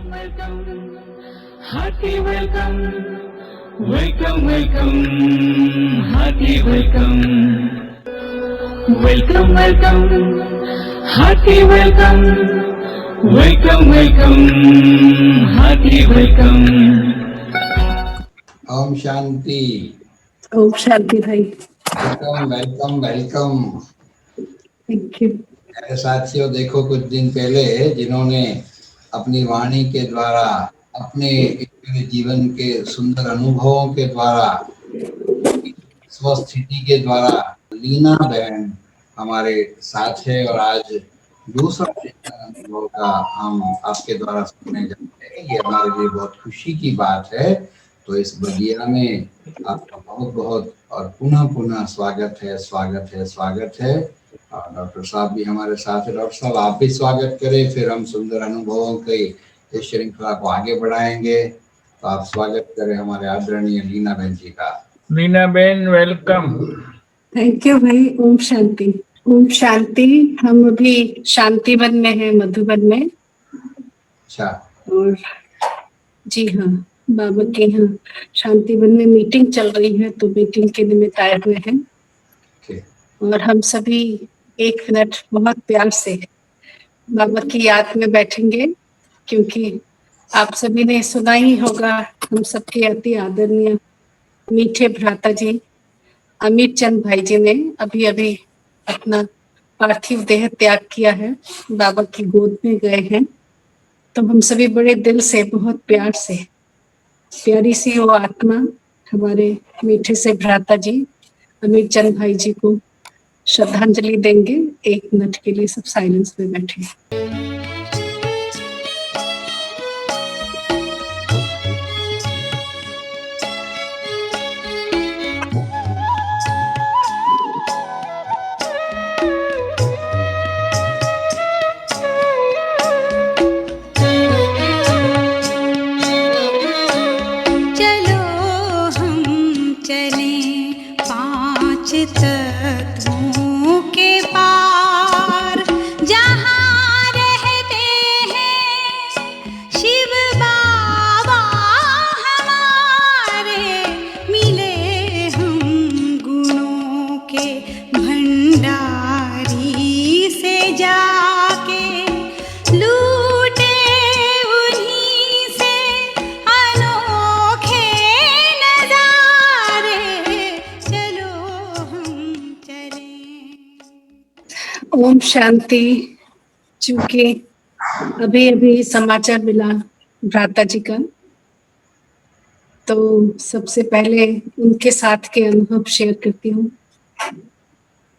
welcome, hearty welcome, welcome, welcome, hearty welcome, welcome, welcome, hearty welcome, welcome, welcome, hearty welcome. Om Shanti. Om Shanti भाई। Welcome welcome welcome. Thank you. मेरे साथियों, देखो कुछ दिन पहले जिन्होंने अपनी वाणी के द्वारा अपने जीवन के सुंदर अनुभवों के द्वारा स्वस्थिति के द्वारा लीना बहन हमारे साथ है और आज दूसरा अनुभव का हम आपके द्वारा सुनने जा रहे हैं। ये हमारे लिए बहुत खुशी की बात है। तो इस बगिया में आपका बहुत बहुत और पुनः पुनः स्वागत है, स्वागत है, स्वागत है। और डॉक्टर साहब भी हमारे साथ है। डॉक्टर साहब, आप भी स्वागत करें, फिर हम सुंदर अनुभवों की इस श्रृंखला को आगे बढ़ाएंगे। तो आप स्वागत करें हमारे आदरणीय लीना बहन जी का। लीना बहन वेलकम। थैंक यू भाई। ओम शांति। ओम शांति। हम अभी शांति वन में हैं, मधुबन में। अच्छा। और जी हाँ, बाबा के यहाँ शांति वन में मीटिंग चल रही है, तो मीटिंग के निमित्त आए हुए हैं। और हम सभी 1 मिनट बहुत प्यार से बाबा की याद में बैठेंगे, क्योंकि आप सभी ने सुना ही होगा, हम सबके अति आदरणीय मीठे भ्राता जी अमित चंद भाई जी ने अभी अभी अपना पार्थिव देह त्याग किया है, बाबा की गोद में गए हैं। तो हम सभी बड़े दिल से, बहुत प्यार से, प्यारी सी वो आत्मा हमारे मीठे से भ्राता जी अमित चंद भाई जी को श्रद्धांजलि देंगे। 1 मिनट के लिए सब साइलेंस में बैठे। तत्वों के पार जहाँ रहते हैं शिव बाबा हमारे, मिले हम गुणों के भंडारी से जाके, लूटे उन्हीं से अनोखे नजारे, चलो हम चले। ओम शांति। चूंकि अभी अभी समाचार मिला भ्राता जी का, तो सबसे पहले उनके साथ के अनुभव शेयर करती हूँ।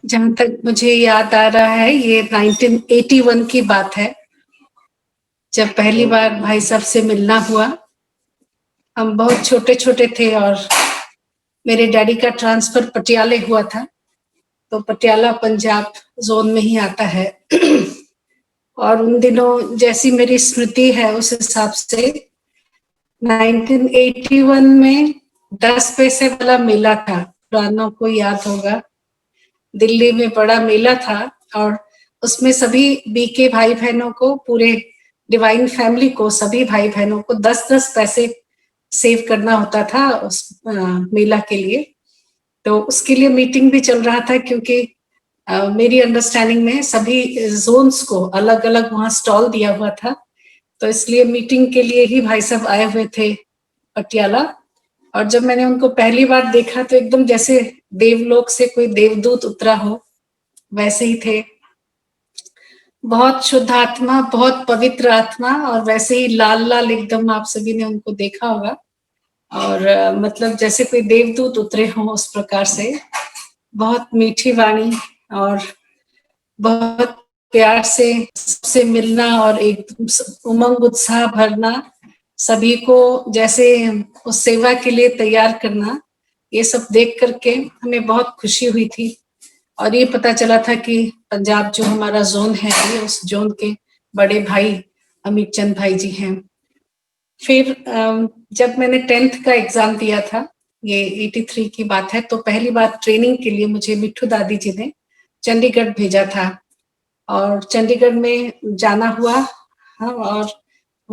जहां तक मुझे याद आ रहा है, ये 1981 की बात है, जब पहली बार भाई साहब से मिलना हुआ। हम बहुत छोटे छोटे थे और मेरे डैडी का ट्रांसफर पटियाले हुआ था, तो पटियाला पंजाब जोन में ही आता है। और उन दिनों जैसी मेरी स्मृति है उस हिसाब से 1981 में 10 पैसे वाला मेला था, पुरानों को याद होगा। दिल्ली में बड़ा मेला था और उसमें सभी बीके भाई बहनों को, पूरे डिवाइन फैमिली को, सभी भाई बहनों को 10-10 पैसे सेव करना होता था उस मेला के लिए। तो उसके लिए मीटिंग भी चल रहा था, क्योंकि मेरी अंडरस्टैंडिंग में सभी जोन्स को अलग अलग वहां स्टॉल दिया हुआ था, तो इसलिए मीटिंग के लिए ही भाई साहब आए हुए थे पटियाला। और जब मैंने उनको पहली बार देखा तो एकदम जैसे देवलोक से कोई देवदूत उतरा हो, वैसे ही थे। बहुत शुद्ध आत्मा, बहुत पवित्र आत्मा, और वैसे ही लाल लाल एकदम, आप सभी ने उनको देखा होगा। और मतलब जैसे कोई देवदूत उतरे हों, उस प्रकार से। बहुत मीठी वाणी और बहुत प्यार से सबसे मिलना और एक उमंग उत्साह भरना, सभी को जैसे उस सेवा के लिए तैयार करना, ये सब देख करके हमें बहुत खुशी हुई थी। और ये पता चला था कि पंजाब जो हमारा जोन है, ये उस जोन के बड़े भाई अमित चंद भाई जी हैं। फिर जब मैंने 10th का एग्जाम दिया था, ये 83 की बात है, तो पहली बार ट्रेनिंग के लिए मुझे मिठू दादी जी ने चंडीगढ़ भेजा था। और चंडीगढ़ में जाना हुआ। हाँ, और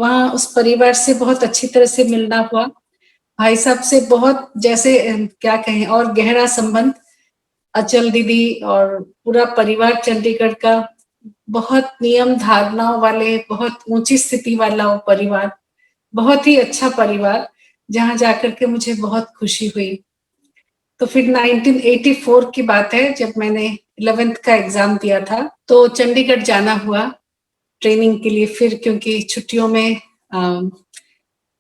वहाँ उस परिवार से बहुत अच्छी तरह से मिलना हुआ। भाई साहब से बहुत जैसे क्या कहें और गहरा संबंध, अचल दीदी और पूरा परिवार चंडीगढ़ का बहुत नियम धारणाओं वाले, बहुत ऊंची स्थिति वाला वो परिवार, बहुत ही अच्छा परिवार, जहाँ जाकर के मुझे बहुत खुशी हुई। तो फिर 1984 की बात है, जब मैंने 11th का एग्जाम दिया था, तो चंडीगढ़ जाना हुआ ट्रेनिंग के लिए। फिर क्योंकि छुट्टियों में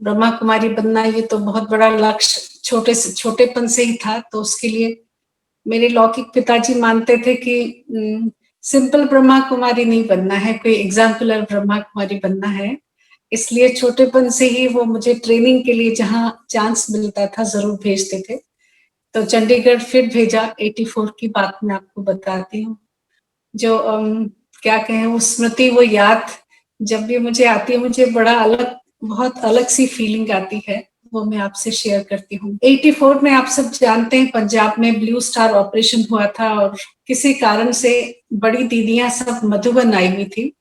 ब्रह्मा कुमारी बनना ये तो बहुत बड़ा लक्ष्य छोटेपन से ही था, तो उसके लिए मेरे लौकिक पिताजी मानते थे कि सिंपल ब्रह्मा कुमारी नहीं बनना है, कोई एग्जाम्पलर ब्रह्मा कुमारी बनना है। इसलिए छोटेपन से ही वो मुझे ट्रेनिंग के लिए जहाँ चांस मिलता था जरूर भेजते थे। तो चंडीगढ़ फिर भेजा। 84 की बात मैं आपको बताती हूँ। जो क्या कहें, वो स्मृति, वो याद जब भी मुझे आती है, मुझे बड़ा अलग, बहुत अलग सी फीलिंग आती है, वो मैं आपसे शेयर करती हूँ। 84 में आप सब जानते हैं पंजाब में ब्लू स्टार ऑपरेशन हुआ था और किसी कारण से बड़ी दीदियां सब मधुबन आई हुई थी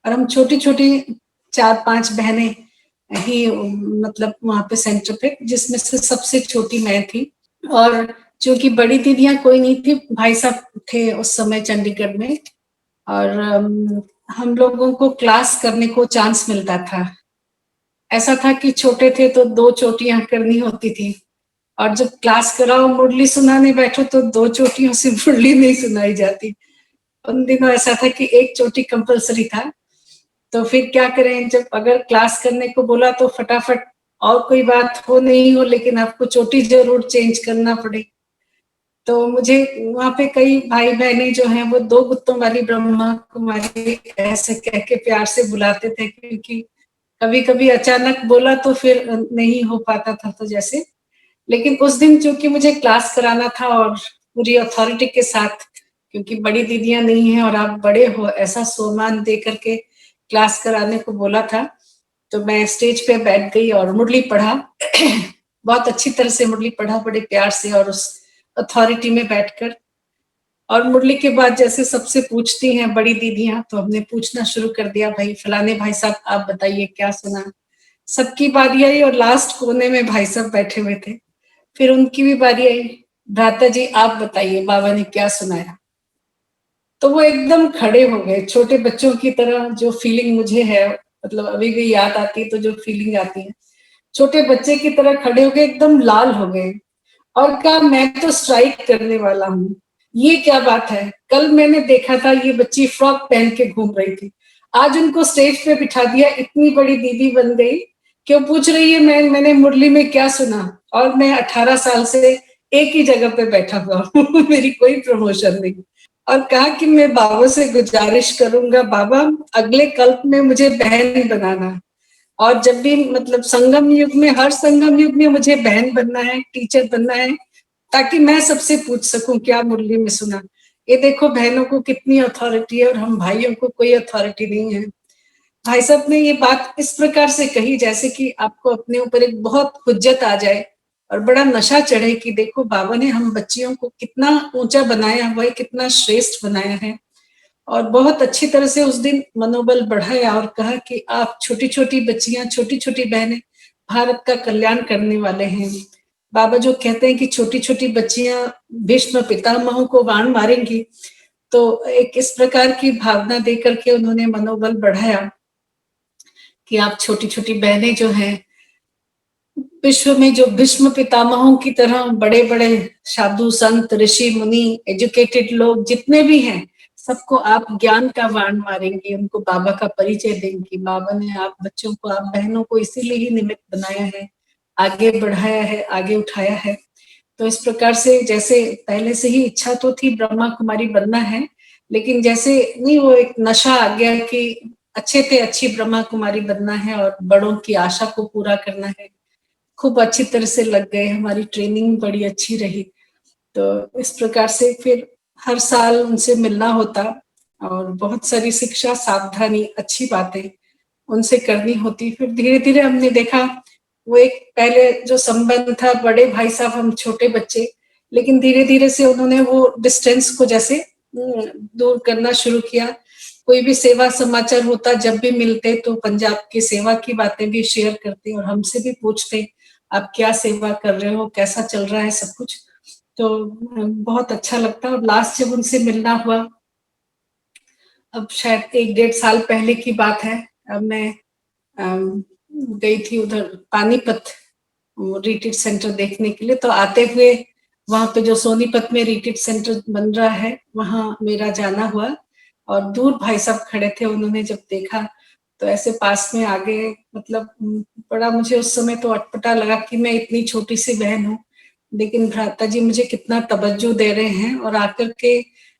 और हम छोटी छोटी 4-5 बहनें ही मतलब वहां पे सेंटर पे, जिसमें से सबसे छोटी मैं थी। और चूंकि बड़ी दीदियां कोई नहीं थी, भाई साहब थे उस समय चंडीगढ़ में, और हम लोगों को क्लास करने को चांस मिलता था। ऐसा था कि छोटे थे तो 2 चोटियां करनी होती थी, और जब क्लास कराओ मुरली सुनाने बैठो तो 2 चोटियों से मुरली नहीं सुनाई जाती। उन दिनों ऐसा था कि 1 चोटी कंपलसरी था। तो फिर क्या करें, जब अगर क्लास करने को बोला तो फटाफट, और कोई बात हो नहीं हो लेकिन आपको चोटी जरूर चेंज करना पड़े। तो मुझे वहां पे कई भाई बहनें जो हैं वो 2 गुत्तों वाली ब्रह्मा कुमारी ऐसे कह के प्यार से बुलाते थे, क्योंकि कभी कभी अचानक बोला तो फिर नहीं हो पाता था। तो जैसे, लेकिन उस दिन चूंकि मुझे क्लास कराना था और पूरी अथॉरिटी के साथ, क्योंकि बड़ी दीदियां नहीं है और आप बड़े हो, ऐसा सम्मान दे करके क्लास कराने को बोला था, तो मैं स्टेज पे बैठ गई और मुरली पढ़ा। बहुत अच्छी तरह से मुरली पढ़ा, बड़े प्यार से, और उस अथॉरिटी में बैठकर। और मुरली के बाद जैसे सबसे पूछती हैं बड़ी दीदियां, तो हमने पूछना शुरू कर दिया, भाई फलाने भाई साहब आप बताइए क्या सुना। सबकी बारी आई और लास्ट कोने में भाई साहब बैठे हुए थे। फिर उनकी भी बारी आई, भ्राता जी आप बताइए बाबा ने क्या सुनाया। तो वो एकदम खड़े हो गए छोटे बच्चों की तरह। जो फीलिंग मुझे है, मतलब अभी भी याद आती है तो जो फीलिंग आती है, छोटे बच्चे की तरह खड़े हो गए, एकदम लाल हो गए और कहा मैं तो स्ट्राइक करने वाला हूँ। ये क्या बात है, कल मैंने देखा था ये बच्ची फ्रॉक पहन के घूम रही थी, आज उनको स्टेज पे बिठा दिया, इतनी बड़ी दीदी बन गई कि वो पूछ रही है मैंने मुरली में क्या सुना, और मैं 18 साल से एक ही जगह पे बैठा हुआ हूँ। मेरी कोई प्रमोशन नहीं। और कहा कि मैं बाबा से गुजारिश करूंगा, बाबा अगले कल्प में मुझे बहन बनाना, और जब भी मतलब संगम युग में, हर संगम युग में मुझे बहन बनना है, टीचर बनना है, ताकि मैं सबसे पूछ सकूं क्या मुरली में सुना। ये देखो बहनों को कितनी अथॉरिटी है और हम भाइयों को कोई अथॉरिटी नहीं है। भाई साहब ने ये बात इस प्रकार से कही जैसे कि आपको अपने ऊपर एक बहुत हुज्जत आ जाए और बड़ा नशा चढ़े कि देखो बाबा ने हम बच्चियों को कितना ऊंचा बनाया हुआ है, कितना श्रेष्ठ बनाया है। और बहुत अच्छी तरह से उस दिन मनोबल बढ़ाया और कहा कि आप छोटी छोटी बच्चियां, छोटी छोटी बहनें भारत का कल्याण करने वाले हैं। बाबा जो कहते हैं कि छोटी छोटी बच्चियां भीष्म पितामहों को बाण मारेंगी, तो एक इस प्रकार की भावना दे करके उन्होंने मनोबल बढ़ाया कि आप छोटी छोटी बहनें जो हैं, विश्व में जो भीष्म पितामहों की तरह बड़े बड़े साधु संत ऋषि मुनि एजुकेटेड लोग जितने भी हैं, सबको आप ज्ञान का बाण मारेंगे, उनको बाबा का परिचय देंगे। बाबा ने आप बच्चों को, आप बहनों को इसीलिए ही निमित्त बनाया है, आगे बढ़ाया है, आगे उठाया है। तो इस प्रकार से जैसे पहले से ही इच्छा तो थी ब्रह्मा कुमारी बनना है, लेकिन जैसे नहीं वो एक नशा आ गया कि अच्छे से अच्छी ब्रह्मा कुमारी बनना है और बड़ों की आशा को पूरा करना है। खूब अच्छी तरह से लग गए, हमारी ट्रेनिंग बड़ी अच्छी रही। तो इस प्रकार से फिर हर साल उनसे मिलना होता और बहुत सारी शिक्षा, सावधानी, अच्छी बातें उनसे करनी होती। फिर धीरे धीरे हमने देखा वो एक पहले जो संबंध था, बड़े भाई साहब हम छोटे बच्चे, लेकिन धीरे धीरे से उन्होंने वो डिस्टेंस को जैसे दूर करना शुरू किया। कोई भी सेवा समाचार होता, जब भी मिलते तो पंजाब की सेवा की बातें भी शेयर करते और हमसे भी पूछते आप क्या सेवा कर रहे हो, कैसा चल रहा है सब कुछ। तो बहुत अच्छा लगता। और लास्ट जब उनसे मिलना हुआ, अब शायद 1-1.5 साल पहले की बात है। अब मैं गई थी उधर पानीपत रिट्रीट सेंटर देखने के लिए। तो आते हुए वहां पे जो सोनीपत में रिट्रीट सेंटर बन रहा है वहां मेरा जाना हुआ, और दूर भाई साहब खड़े थे। उन्होंने जब देखा तो ऐसे पास में आ गए। मतलब बड़ा मुझे उस समय तो अटपटा लगा कि मैं इतनी छोटी सी बहन हूँ, लेकिन भ्राता जी मुझे कितना तवज्जो दे रहे हैं, और आकर के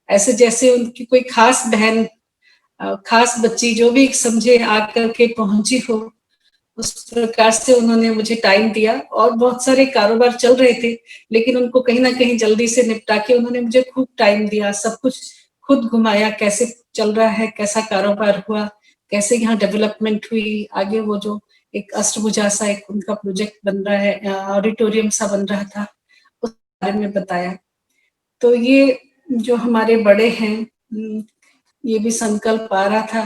ऐसे जैसे उनकी कोई खास बहन, खास बच्ची जो भी समझे आकर के पहुंची हो, उस प्रकार से उन्होंने मुझे टाइम दिया। और बहुत सारे कारोबार चल रहे थे, लेकिन उनको कहीं ना कहीं जल्दी से निपटा के उन्होंने मुझे खूब टाइम दिया, सब कुछ खुद घुमाया, कैसे चल रहा है, कैसा कारोबार हुआ, कैसे यहाँ डेवलपमेंट हुई, आगे वो जो एक अष्टभुजा सा एक उनका प्रोजेक्ट बन रहा है, ऑडिटोरियम सा बन रहा था, उस बारे में बताया। तो ये जो हमारे बड़े हैं, ये भी संकल्प आ रहा था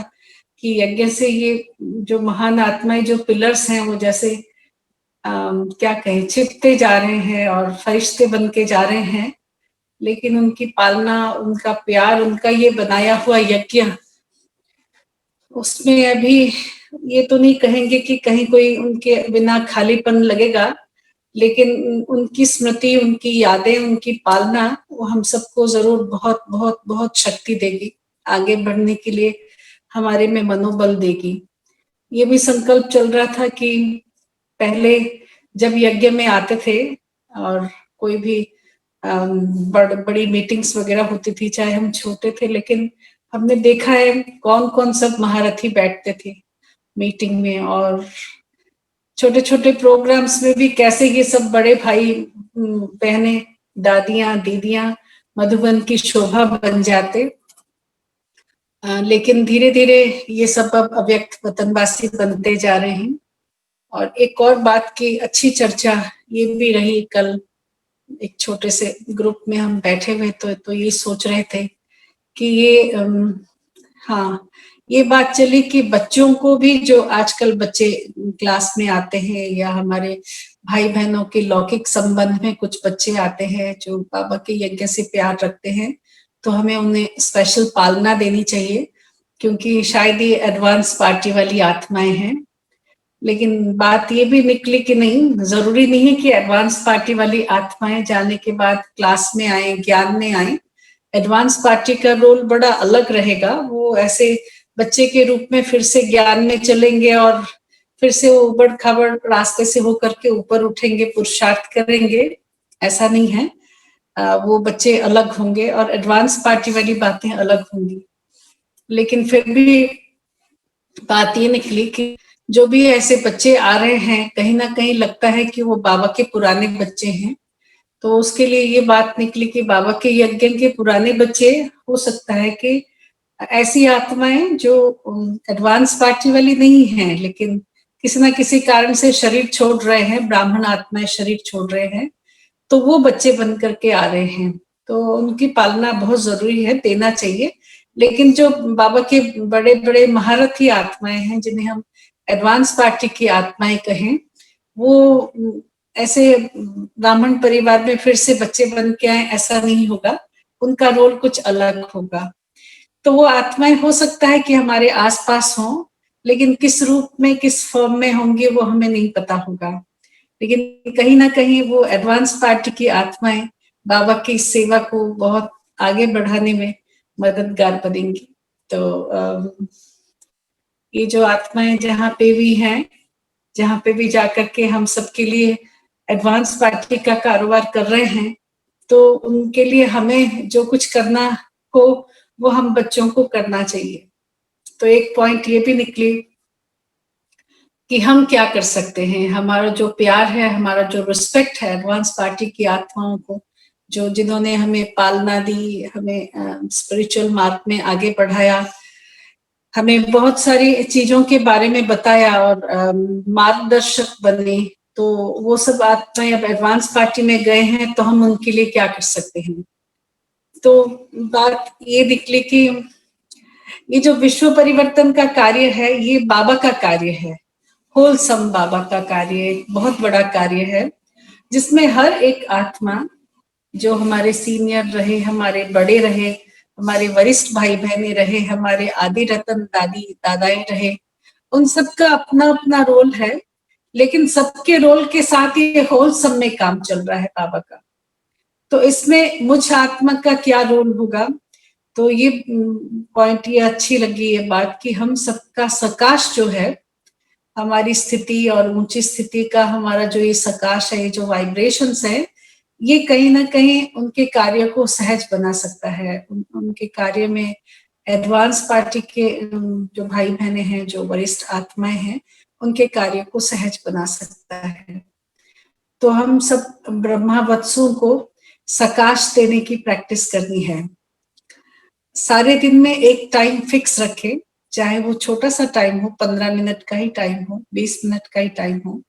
कि यज्ञ से ये जो महान आत्माएं, जो पिलर्स हैं, वो जैसे क्या कहें, छिपते जा रहे हैं और फरिश्ते बन के जा रहे हैं, लेकिन उनकी पालना, उनका प्यार, उनका ये बनाया हुआ यज्ञ, उसमें अभी ये तो नहीं कहेंगे कि कहीं कोई उनके बिना खालीपन लगेगा, लेकिन उनकी स्मृति, उनकी यादें, उनकी पालना वो हम सबको जरूर बहुत बहुत बहुत शक्ति देगी, आगे बढ़ने के लिए हमारे में मनोबल देगी। ये भी संकल्प चल रहा था कि पहले जब यज्ञ में आते थे और कोई भी बड़ी मीटिंग्स वगैरह होती थी, चाहे हम छोटे थे, लेकिन हमने देखा है कौन कौन सब महारथी बैठते थे मीटिंग में, और छोटे छोटे प्रोग्राम्स में भी कैसे ये सब बड़े भाई बहनें, दादियां, दीदियां मधुबन की शोभा बन जाते। लेकिन धीरे धीरे ये सब अब अव्यक्त वतनवासी बनते जा रहे हैं। और एक और बात की अच्छी चर्चा ये भी रही, कल एक छोटे से ग्रुप में हम बैठे हुए तो ये सोच रहे थे कि ये हाँ, ये बात चली कि बच्चों को भी, जो आजकल बच्चे क्लास में आते हैं या हमारे भाई बहनों के लौकिक संबंध में कुछ बच्चे आते हैं जो बाबा के यज्ञ से प्यार रखते हैं, तो हमें उन्हें स्पेशल पालना देनी चाहिए, क्योंकि शायद ये एडवांस पार्टी वाली आत्माएं हैं। लेकिन बात ये भी निकली कि नहीं, जरूरी नहीं है कि एडवांस पार्टी वाली आत्माएं जाने के बाद क्लास में आए, ज्ञान में आए। एडवांस पार्टी का रोल बड़ा अलग रहेगा। वो ऐसे बच्चे के रूप में फिर से ज्ञान में चलेंगे और फिर से वो उबड़ खाबड़ रास्ते से होकर के ऊपर उठेंगे, पुरुषार्थ करेंगे, ऐसा नहीं है। वो बच्चे अलग होंगे और एडवांस पार्टी वाली बातें अलग होंगी। लेकिन फिर भी बात ये निकली कि जो भी ऐसे बच्चे आ रहे हैं, कहीं ना कहीं लगता है कि वो बाबा के पुराने बच्चे हैं। तो उसके लिए ये बात निकली कि बाबा के यज्ञ के पुराने बच्चे, हो सकता है कि ऐसी आत्माएं जो एडवांस पार्टी वाली नहीं है, लेकिन किसी ना किसी कारण से शरीर छोड़ रहे हैं, ब्राह्मण आत्माएं शरीर छोड़ रहे हैं, तो वो बच्चे बन करके आ रहे हैं। तो उनकी पालना बहुत जरूरी है, देना चाहिए। लेकिन जो बाबा के बड़े बड़े महारथी आत्माएं हैं, जिन्हें हम एडवांस पार्टी की आत्माएं कहें, वो ऐसे ब्राह्मण परिवार में फिर से बच्चे बन के आए, ऐसा नहीं होगा। उनका रोल कुछ अलग होगा। तो वो आत्माएं हो सकता है कि हमारे आसपास हों, लेकिन किस रूप में, किस फॉर्म में होंगे वो हमें नहीं पता होगा। लेकिन कहीं ना कहीं वो एडवांस पार्टी की आत्माएं बाबा की सेवा को बहुत आगे बढ़ाने में मददगार बनेंगी। तो ये जो आत्माएं जहाँ पे भी हैं, जहाँ पे भी जाकर के हम सबके लिए एडवांस पार्टी का कारोबार कर रहे हैं, तो उनके लिए हमें जो कुछ करना हो वो हम बच्चों को करना चाहिए। तो एक पॉइंट ये भी निकली कि हम क्या कर सकते हैं। हमारा जो प्यार है, हमारा जो रिस्पेक्ट है एडवांस पार्टी की आत्माओं को, जो जिन्होंने हमें पालना दी, हमें स्पिरिचुअल मार्ग में आगे बढ़ाया, हमें बहुत सारी चीजों के बारे में बताया और मार्गदर्शक बने, तो वो सब आत्माएं अब एडवांस पार्टी में गए हैं, तो हम उनके लिए क्या कर सकते हैं। तो बात ये निकली कि ये जो विश्व परिवर्तन का कार्य है, ये बाबा का कार्य है, होलसम बाबा का कार्य, एक बहुत बड़ा कार्य है, जिसमें हर एक आत्मा, जो हमारे सीनियर रहे, हमारे बड़े रहे, हमारे वरिष्ठ भाई बहने रहे, हमारे आदि रतन दादी दादाएं रहे, उन सबका अपना अपना रोल है, लेकिन सबके रोल के साथ ये होलसम में काम चल रहा है बाबा का। तो इसमें मुझ आत्मा का क्या रोल होगा? तो ये पॉइंट, ये अच्छी लगी ये बात कि हम सबका सकाश जो है, हमारी स्थिति और ऊंची स्थिति का हमारा जो ये सकाश है, जो वाइब्रेशंस है, ये कहीं ना कहीं उनके कार्य को सहज बना सकता है। उनके कार्य में एडवांस पार्टी के जो भाई बहने हैं, जो वरिष्ठ आत्माएं हैं, उनके कार्य को सहज बना सकता है। तो हम सब ब्रह्मा वत्सों को सकाश देने की प्रैक्टिस करनी है। सारे दिन में एक टाइम फिक्स रखें, चाहे वो छोटा सा टाइम हो, 15 मिनट का ही टाइम हो, 20 मिनट का ही टाइम हो,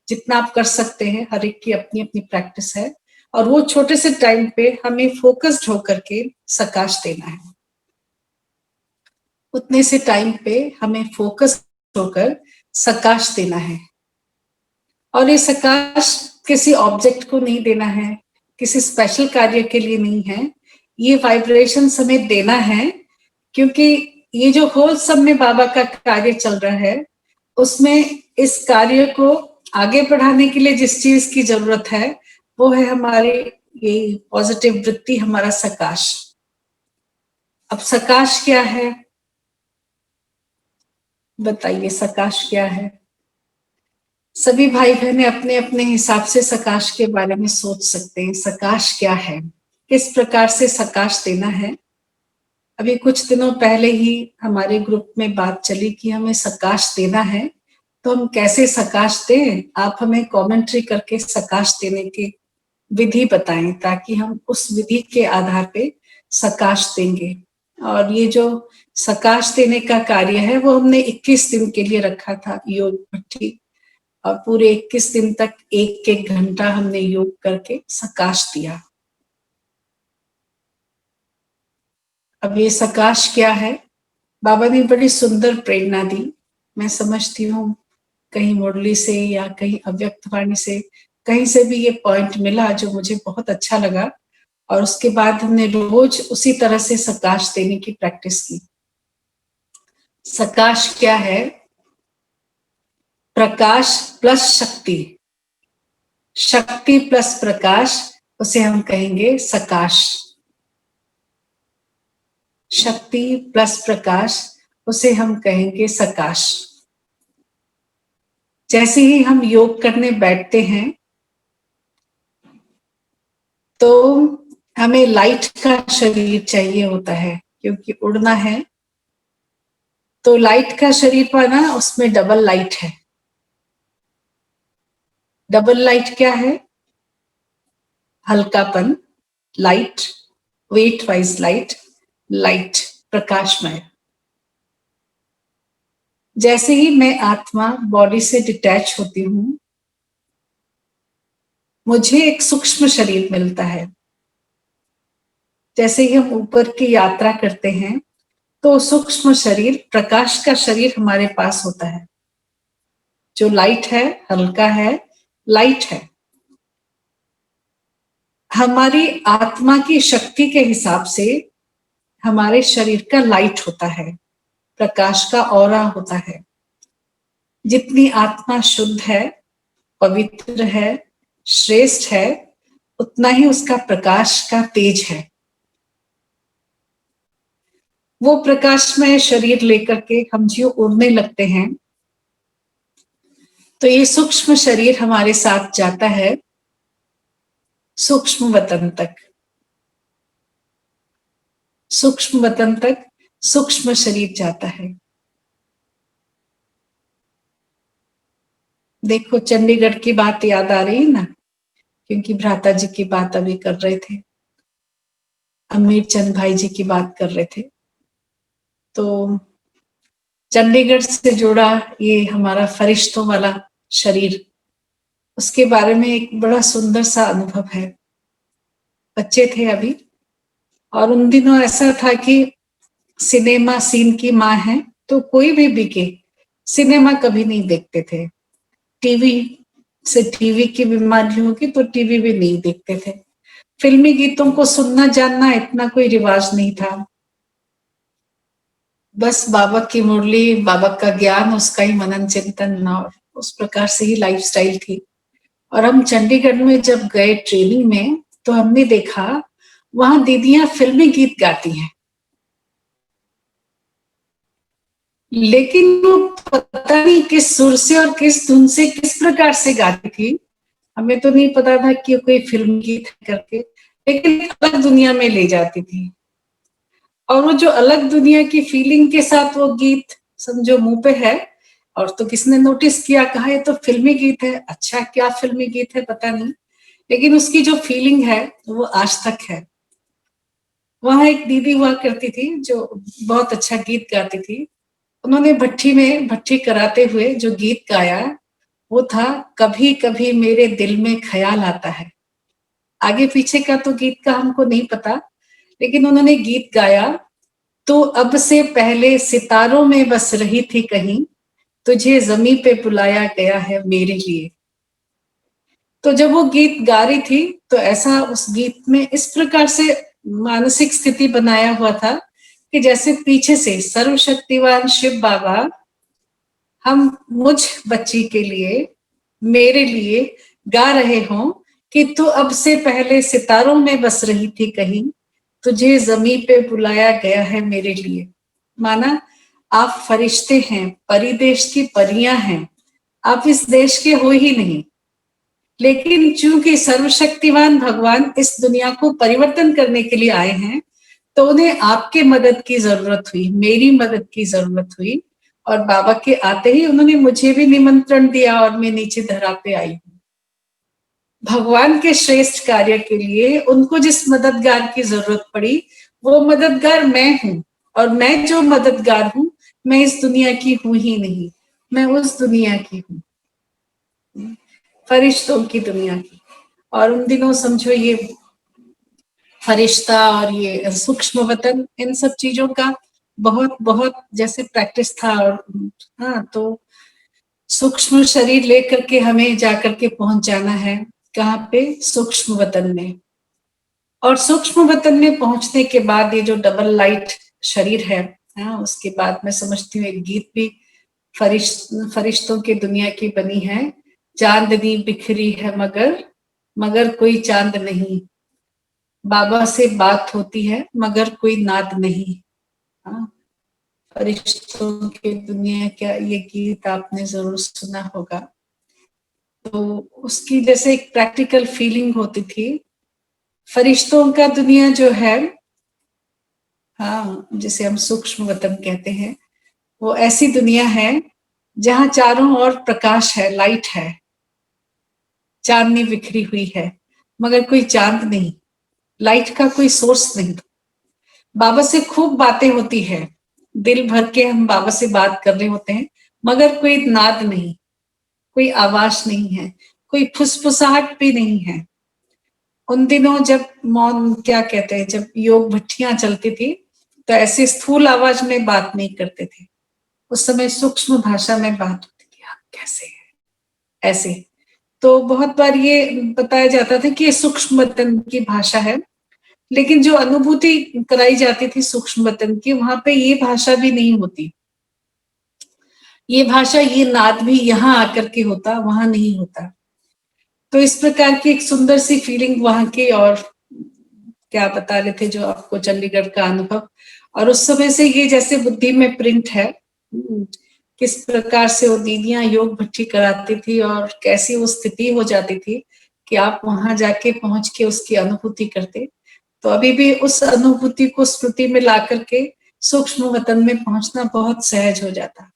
जितना आप कर सकते हैं। हर एक की अपनी अपनी प्रैक्टिस है, और वो छोटे से टाइम पे हमें फोकस्ड होकर के सकाश देना है। उतने से टाइम पे हमें फोकस होकर सकाश देना है। और ये सकाश किसी ऑब्जेक्ट को नहीं देना है, किसी स्पेशल कार्य के लिए नहीं है, ये वाइब्रेशन हमें देना है, क्योंकि ये जो होल सब में बाबा का कार्य चल रहा है, उसमें इस कार्य को आगे बढ़ाने के लिए जिस चीज की जरूरत है, वो है हमारे ये पॉजिटिव वृत्ति, हमारा सकाश। अब सकाश क्या है, बताइए सकाश क्या है? सभी भाई बहने अपने अपने हिसाब से सकाश के बारे में सोच सकते हैं। सकाश क्या है, किस प्रकार से सकाश देना है? अभी कुछ दिनों पहले ही हमारे ग्रुप में बात चली कि हमें सकाश देना है, तो हम कैसे सकाश दें? आप हमें कमेंट्री करके सकाश देने की विधि बताएं, ताकि हम उस विधि के आधार पे सकाश देंगे। और ये जो सकाश देने का कार्य है, वो हमने 21 दिन के लिए रखा था, योग भट्टी, और पूरे 21 दिन तक 1-1 घंटा हमने योग करके सकाश दिया। अब ये सकाश क्या है? बाबा ने बड़ी सुंदर प्रेरणा दी। मैं समझती हूँ कहीं मुरली से या कहीं अव्यक्त वाणी से, कहीं से भी ये पॉइंट मिला जो मुझे बहुत अच्छा लगा, और उसके बाद हमने रोज उसी तरह से सकाश देने की प्रैक्टिस की। सकाश क्या है? प्रकाश प्लस शक्ति, शक्ति प्लस प्रकाश, उसे हम कहेंगे सकाश। शक्ति प्लस प्रकाश, उसे हम कहेंगे सकाश। जैसे ही हम योग करने बैठते हैं, तो हमें लाइट का शरीर चाहिए होता है, क्योंकि उड़ना है। तो लाइट का शरीर पाना, उसमें डबल लाइट है। डबल लाइट क्या है? हल्कापन, light, weight wise light, light प्रकाशमय। जैसे ही मैं आत्मा बॉडी से डिटैच होती हूं, मुझे एक सूक्ष्म शरीर मिलता है। जैसे ही हम ऊपर की यात्रा करते हैं, तो सूक्ष्म शरीर, प्रकाश का शरीर हमारे पास होता है, जो लाइट है, हल्का है, लाइट है। हमारी आत्मा की शक्ति के हिसाब से हमारे शरीर का लाइट होता है, प्रकाश का ऑरा होता है। जितनी आत्मा शुद्ध है, पवित्र है, श्रेष्ठ है, उतना ही उसका प्रकाश का तेज है। वो प्रकाशमय शरीर लेकर के हम जो उड़ने लगते हैं, तो ये सूक्ष्म शरीर हमारे साथ जाता है सूक्ष्म वतन तक। सूक्ष्म वतन तक सूक्ष्म शरीर जाता है। देखो, चंडीगढ़ की बात याद आ रही है ना, क्योंकि भ्राता जी की बात अभी कर रहे थे, अमीर चंद भाई जी की बात कर रहे थे। तो चंडीगढ़ से जुड़ा ये हमारा फरिश्तों वाला शरीर, उसके बारे में एक बड़ा सुंदर सा अनुभव है। बच्चे थे अभी, और उन दिनों ऐसा था कि सिनेमा सीन की माँ है, तो कोई भी बीके सिनेमा कभी नहीं देखते थे। टीवी से टीवी की बीमारी होगी तो टीवी भी नहीं देखते थे। फिल्मी गीतों को सुनना जानना इतना कोई रिवाज नहीं था। बस बाबा की मुरली, बाबा का ज्ञान, उसका ही मनन चिंतन, और उस प्रकार से ही लाइफस्टाइल थी। और हम चंडीगढ़ में जब गए ट्रेनिंग में, तो हमने देखा वहां दीदियां फिल्मी गीत गाती हैं, लेकिन वो पता नहीं किस सुर से और किस धुन से किस प्रकार से गाती थी। हमें तो नहीं पता था कि कोई फिल्म गीत है करके, लेकिन एक अलग दुनिया में ले जाती थी। और वो जो अलग दुनिया की फीलिंग के साथ वो गीत समझो मुंह पे है, और तो किसने नोटिस किया, कहा ये तो फिल्मी गीत है। अच्छा, क्या फिल्मी गीत है पता नहीं, लेकिन उसकी जो फीलिंग है वो आज तक है। वहां एक दीदी हुआ करती थी जो बहुत अच्छा गीत गाती थी। उन्होंने भट्ठी में भट्ठी कराते हुए जो गीत गाया वो था, कभी कभी मेरे दिल में ख्याल आता है। आगे पीछे का तो गीत का हमको नहीं पता, लेकिन उन्होंने गीत गाया, तो अब से पहले सितारों में बस रही थी कहीं, तुझे जमी पे बुलाया गया है मेरे लिए। तो जब वो गीत गा रही थी तो ऐसा उस गीत में इस प्रकार से मानसिक स्थिति बनाया हुआ था कि जैसे पीछे से सर्वशक्तिवान शिव बाबा हम मुझ बच्ची के लिए, मेरे लिए गा रहे हों कि तू अब से पहले सितारों में बस रही थी कहीं, तुझे जमी पे बुलाया गया है मेरे लिए। माना आप फरिश्ते हैं, परिदेश की परियां हैं, आप इस देश के हो ही नहीं, लेकिन चूंकि सर्वशक्तिवान भगवान इस दुनिया को परिवर्तन करने के लिए आए हैं, तो उन्हें आपके मदद की जरूरत हुई, मेरी मदद की जरूरत हुई। और बाबा के आते ही उन्होंने मुझे भी निमंत्रण दिया और मैं नीचे धरा पे आई हूँ। भगवान के श्रेष्ठ कार्य के लिए उनको जिस मददगार की जरूरत पड़ी, वो मददगार मैं हूँ। और मैं जो मददगार हूँ, मैं इस दुनिया की हूं ही नहीं, मैं उस दुनिया की हूँ, फरिश्तों की दुनिया की। और उन दिनों समझो ये फरिश्ता और ये सूक्ष्म वतन, इन सब चीजों का बहुत बहुत जैसे प्रैक्टिस था। और हाँ, तो सूक्ष्म शरीर लेकर के हमें जाकर के पहुंच जाना है कहाँ पे, सूक्ष्म वतन में। और सूक्ष्म वतन में पहुंचने के बाद ये जो डबल लाइट शरीर है, हाँ, उसके बाद मैं समझती हूँ एक गीत भी फरिश्तों की दुनिया की बनी है, चांदनी बिखरी है मगर मगर कोई चांद नहीं, बाबा से बात होती है मगर कोई नाद नहीं। हाँ, फरिश्तों की दुनिया, क्या ये गीत आपने जरूर सुना होगा। तो उसकी जैसे एक प्रैक्टिकल फीलिंग होती थी। फरिश्तों का दुनिया जो है, हाँ, जिसे हम सूक्ष्म वतन कहते हैं, वो ऐसी दुनिया है जहां चारों ओर प्रकाश है, लाइट है, चांदनी बिखरी हुई है मगर कोई चांद नहीं, लाइट का कोई सोर्स नहीं। बाबा से खूब बातें होती है, दिल भर के हम बाबा से बात कर रहे होते हैं, मगर कोई नाद नहीं, कोई आवाज नहीं है, कोई फुसफुसाहट भी नहीं है। उन दिनों जब मौन, क्या कहते हैं, जब योग भट्टियां चलती थी, तो ऐसे स्थूल आवाज में बात नहीं करते थे। उस समय सूक्ष्म भाषा में बात होती थी, आप कैसे हैं, ऐसे। तो बहुत बार ये बताया जाता था कि ये सूक्ष्म वतन की भाषा है, लेकिन जो अनुभूति कराई जाती थी सूक्ष्म वतन की, वहां पे ये भाषा भी नहीं होती। ये भाषा, ये नाद भी यहाँ आकर के होता, वहां नहीं होता। तो इस प्रकार की एक सुंदर सी फीलिंग वहां की। और क्या बता रहे थे जो आपको चंडीगढ़ का अनुभव, और उस समय से ये जैसे बुद्धि में प्रिंट है, किस प्रकार से वो दीदियां योग भट्टी कराती थी और कैसी वो स्थिति हो जाती थी कि आप वहां जाके पहुंच के उसकी अनुभूति करते। तो अभी भी उस अनुभूति को स्मृति में ला करके सूक्ष्म वतन में पहुंचना बहुत सहज हो जाता।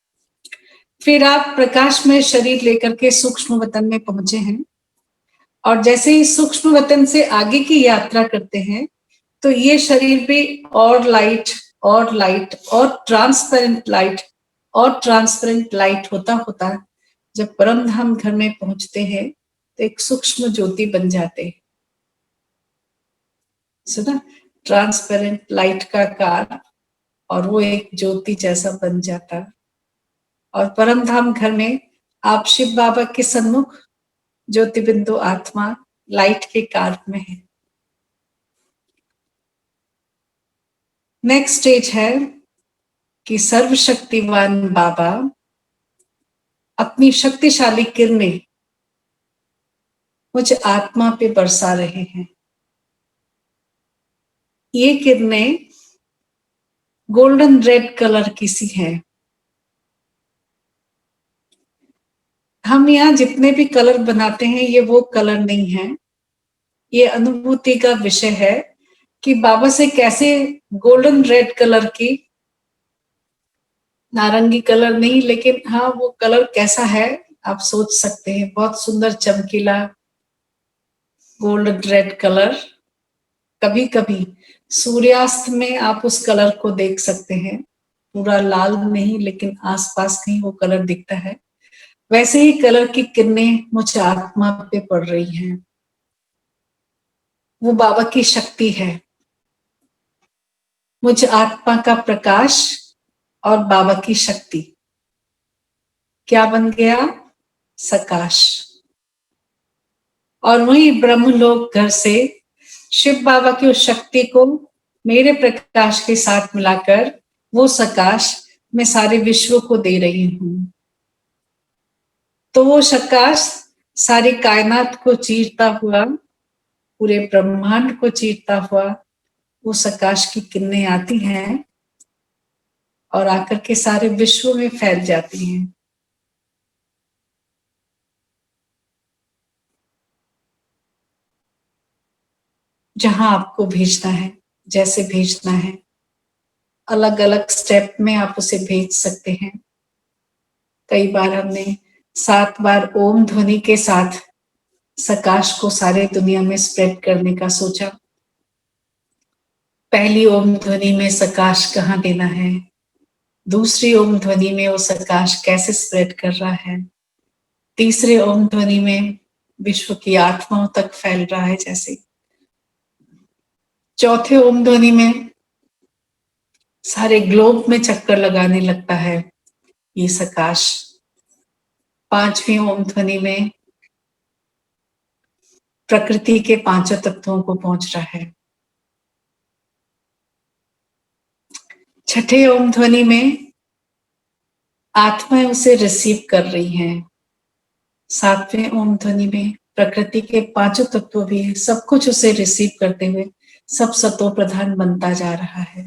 फिर आप प्रकाश में शरीर लेकर के सूक्ष्म वतन में पहुंचे हैं, और जैसे ही सूक्ष्म वतन से आगे की यात्रा करते हैं, तो ये शरीर भी और लाइट और लाइट और ट्रांसपेरेंट लाइट और ट्रांसपेरेंट लाइट होता होता जब परम धाम घर में पहुंचते हैं, तो एक सूक्ष्म ज्योति बन जाते हैं। सुना, ट्रांसपेरेंट लाइट का कार और वो एक ज्योति जैसा बन जाता। और परम धाम घर में आप शिव बाबा के सन्मुख ज्योति बिंदु आत्मा लाइट के कार में है। नेक्स्ट स्टेज है कि सर्वशक्तिवान बाबा अपनी शक्तिशाली किरणें मुझ आत्मा पे बरसा रहे हैं। ये किरणें गोल्डन रेड कलर की सी हैं। हम यहाँ जितने भी कलर बनाते हैं ये वो कलर नहीं है। ये अनुभूति का विषय है कि बाबा से कैसे गोल्डन रेड कलर की, नारंगी कलर नहीं, लेकिन हाँ वो कलर कैसा है आप सोच सकते हैं। बहुत सुंदर चमकीला गोल्डन रेड कलर। कभी कभी सूर्यास्त में आप उस कलर को देख सकते हैं, पूरा लाल नहीं लेकिन आसपास कहीं वो कलर दिखता है। वैसे ही कलर की किरणें मुझ आत्मा पे पड़ रही हैं। वो बाबा की शक्ति है। मुझ आत्मा का प्रकाश और बाबा की शक्ति क्या बन गया? सकाश। और वही ब्रह्मलोक घर से शिव बाबा की उस शक्ति को मेरे प्रकाश के साथ मिलाकर वो सकाश मैं सारे विश्व को दे रही हूं। तो वो सकाश सारी कायनात को चीरता हुआ, पूरे ब्रह्मांड को चीरता हुआ वो सकाश की किरणें आती हैं और आकर के सारे विश्व में फैल जाती हैं। जहां आपको भेजना है, जैसे भेजना है, अलग अलग स्टेप में आप उसे भेज सकते हैं। कई बार हमने 7 बार ओम ध्वनि के साथ सकाश को सारे दुनिया में स्प्रेड करने का सोचा। पहली ओम ध्वनि में सकाश कहाँ देना है, दूसरी ओम ध्वनि में वो सकाश कैसे स्प्रेड कर रहा है, तीसरे ओम ध्वनि में विश्व की आत्माओं तक फैल रहा है जैसे, चौथे ओम ध्वनि में सारे ग्लोब में चक्कर लगाने लगता है ये सकाश, पांचवी ओम ध्वनि में प्रकृति के पांचों तत्वों को पहुंच रहा है, छठे ओम ध्वनि में आत्माएं उसे रिसीव कर रही हैं, सातवें ओम ध्वनि में प्रकृति के पांचों तत्व भी सब कुछ उसे रिसीव करते हुए सब सतो प्रधान बनता जा रहा है।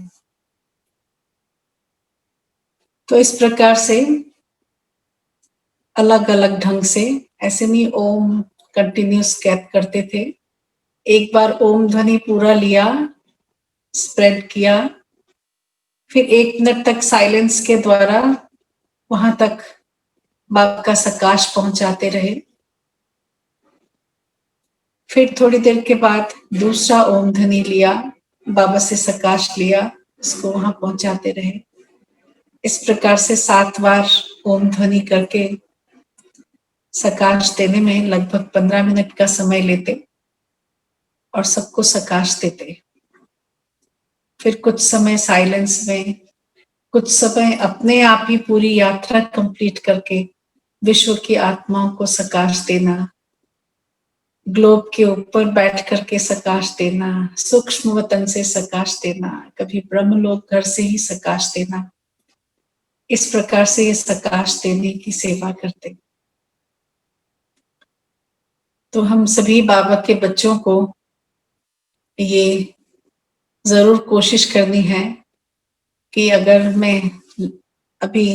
तो इस प्रकार से अलग अलग ढंग से, ऐसे नहीं ओम कंटिन्यूस कैप करते थे, एक बार ओम ध्वनि पूरा लिया, स्प्रेड किया, फिर 1 मिनट तक साइलेंस के द्वारा वहां तक बाबा का सकाश पहुंचाते रहे। फिर थोड़ी देर के बाद दूसरा ओम ध्वनि लिया, बाबा से सकाश लिया, उसको वहां पहुंचाते रहे। इस प्रकार से 7 बार ओम ध्वनि करके सकाश देने में लगभग 15 मिनट का समय लेते और सबको सकाश देते। फिर कुछ समय साइलेंस में, कुछ समय अपने आप ही पूरी यात्रा कंप्लीट करके विश्व की आत्माओं को सकाश देना, ग्लोब के ऊपर बैठ करके सकाश देना, सूक्ष्म वतन से सकाश देना, कभी ब्रह्मलोक घर से ही सकाश देना। इस प्रकार से ये सकाश देने की सेवा करते। तो हम सभी बाबा के बच्चों को ये जरूर कोशिश करनी है कि अगर मैं अभी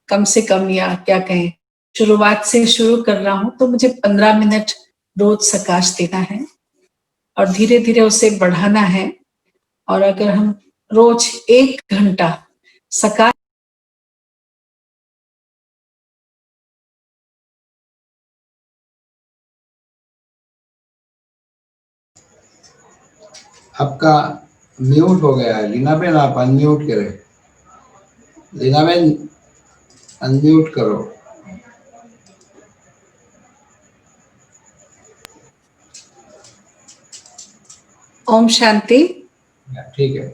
कम से कम, या क्या कहें, शुरुआत से शुरू कर रहा हूं तो मुझे 15 मिनट रोज सकाश देना है और धीरे धीरे उसे बढ़ाना है। और अगर हम रोज 1 घंटा सकाश आपका म्यूट हो गया है लीना बेन, आप अनम्यूट करें। लीना बेन अनम्यूट करो। ओम शांति। ठीक है,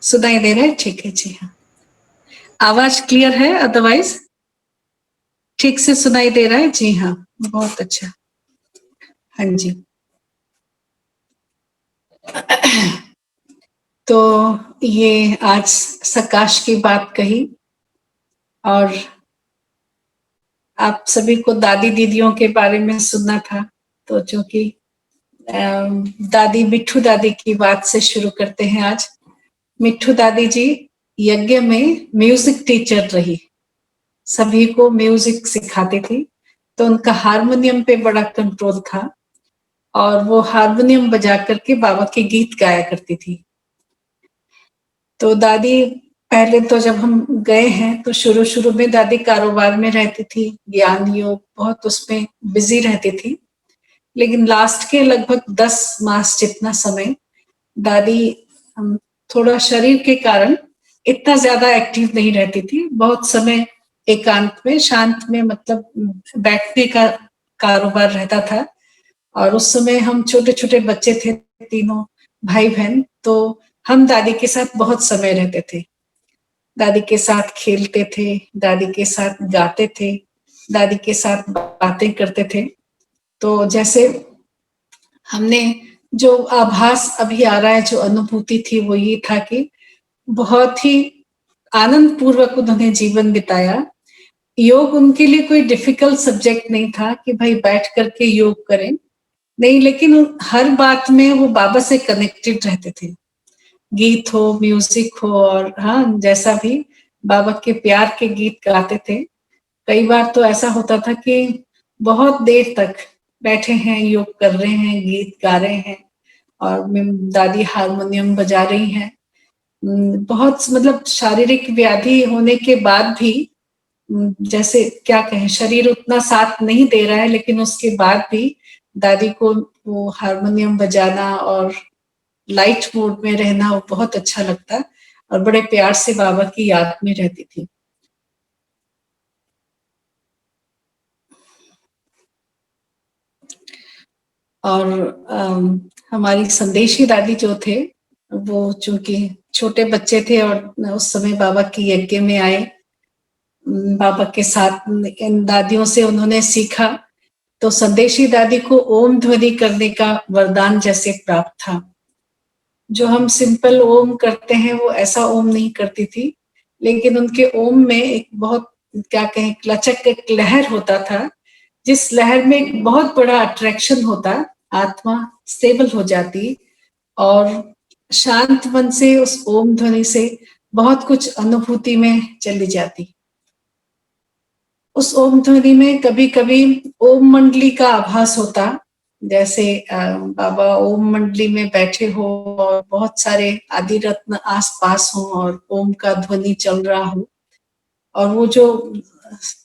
सुनाई दे रहा है? ठीक है जी हाँ। आवाज क्लियर है? अदरवाइज ठीक से सुनाई दे रहा है? जी हाँ, बहुत अच्छा। हाँ जी। तो ये आज सकाश की बात कही, और आप सभी को दादी दीदियों के बारे में सुनना था, तो जो कि दादी मिट्ठू दादी की बात से शुरू करते हैं आज। मिट्ठू दादी जी यज्ञ में म्यूजिक टीचर रही, सभी को म्यूजिक सिखाती थी, तो उनका हारमोनियम पे बड़ा कंट्रोल था, और वो हारमोनियम बजा करके बाबा के गीत गाया करती थी। तो दादी पहले तो जब हम गए हैं तो शुरू शुरू में दादी कारोबार में रहती थी, ज्ञान योग बहुत उसमें बिजी रहती थी, लेकिन लास्ट के लगभग 10 मास जितना समय दादी थोड़ा शरीर के कारण इतना ज्यादा एक्टिव नहीं रहती थी। बहुत समय एकांत में, शांत में, मतलब बैठने का कारोबार रहता था। और उस समय हम छोटे छोटे बच्चे थे, तीनों भाई बहन, तो हम दादी के साथ बहुत समय रहते थे, दादी के साथ खेलते थे, दादी के साथ गाते थे, दादी के साथ बातें करते थे। तो जैसे हमने जो आभास अभी आ रहा है, जो अनुभूति थी, वो ये था कि बहुत ही आनंद पूर्वक उन्होंने जीवन बिताया। योग उनके लिए कोई डिफिकल्ट सब्जेक्ट नहीं था कि भाई बैठ करके योग करें, नहीं, लेकिन हर बात में वो बाबा से कनेक्टेड रहते थे, गीत हो, म्यूजिक हो, और हाँ, जैसा भी बाबा के प्यार के गीत गाते थे। कई बार तो ऐसा होता था कि बहुत देर तक बैठे हैं, योग कर रहे हैं, गीत गा रहे हैं, और दादी हारमोनियम बजा रही हैं। बहुत मतलब शारीरिक व्याधि होने के बाद भी, जैसे क्या कहें, शरीर उतना साथ नहीं दे रहा है, लेकिन उसके बाद भी दादी को वो हारमोनियम बजाना और लाइट मोड में रहना वो बहुत अच्छा लगता, और बड़े प्यार से बाबा की याद में रहती थी। और हमारी संदेशी दादी जो थे, वो चूंकि छोटे बच्चे थे और उस समय बाबा की यज्ञ में आए, बाबा के साथ इन दादियों से उन्होंने सीखा, तो संदेशी दादी को ओम ध्वनि करने का वरदान जैसे प्राप्त था। जो हम सिंपल ओम करते हैं वो ऐसा ओम नहीं करती थी, लेकिन उनके ओम में एक बहुत, क्या कहें, लचक, एक लहर होता था, जिस लहर में एक बहुत बड़ा अट्रैक्शन होता, आत्मा स्टेबल हो जाती, और शांत मन से उस ओम ध्वनि से बहुत कुछ अनुभूति में चली जाती। उस ओम ध्वनि में कभी कभी ओम मंडली का आभास होता, जैसे बाबा ओम मंडली में बैठे हो और बहुत सारे आदि रत्न आस पास हो और ओम का ध्वनि चल रहा हो, और वो जो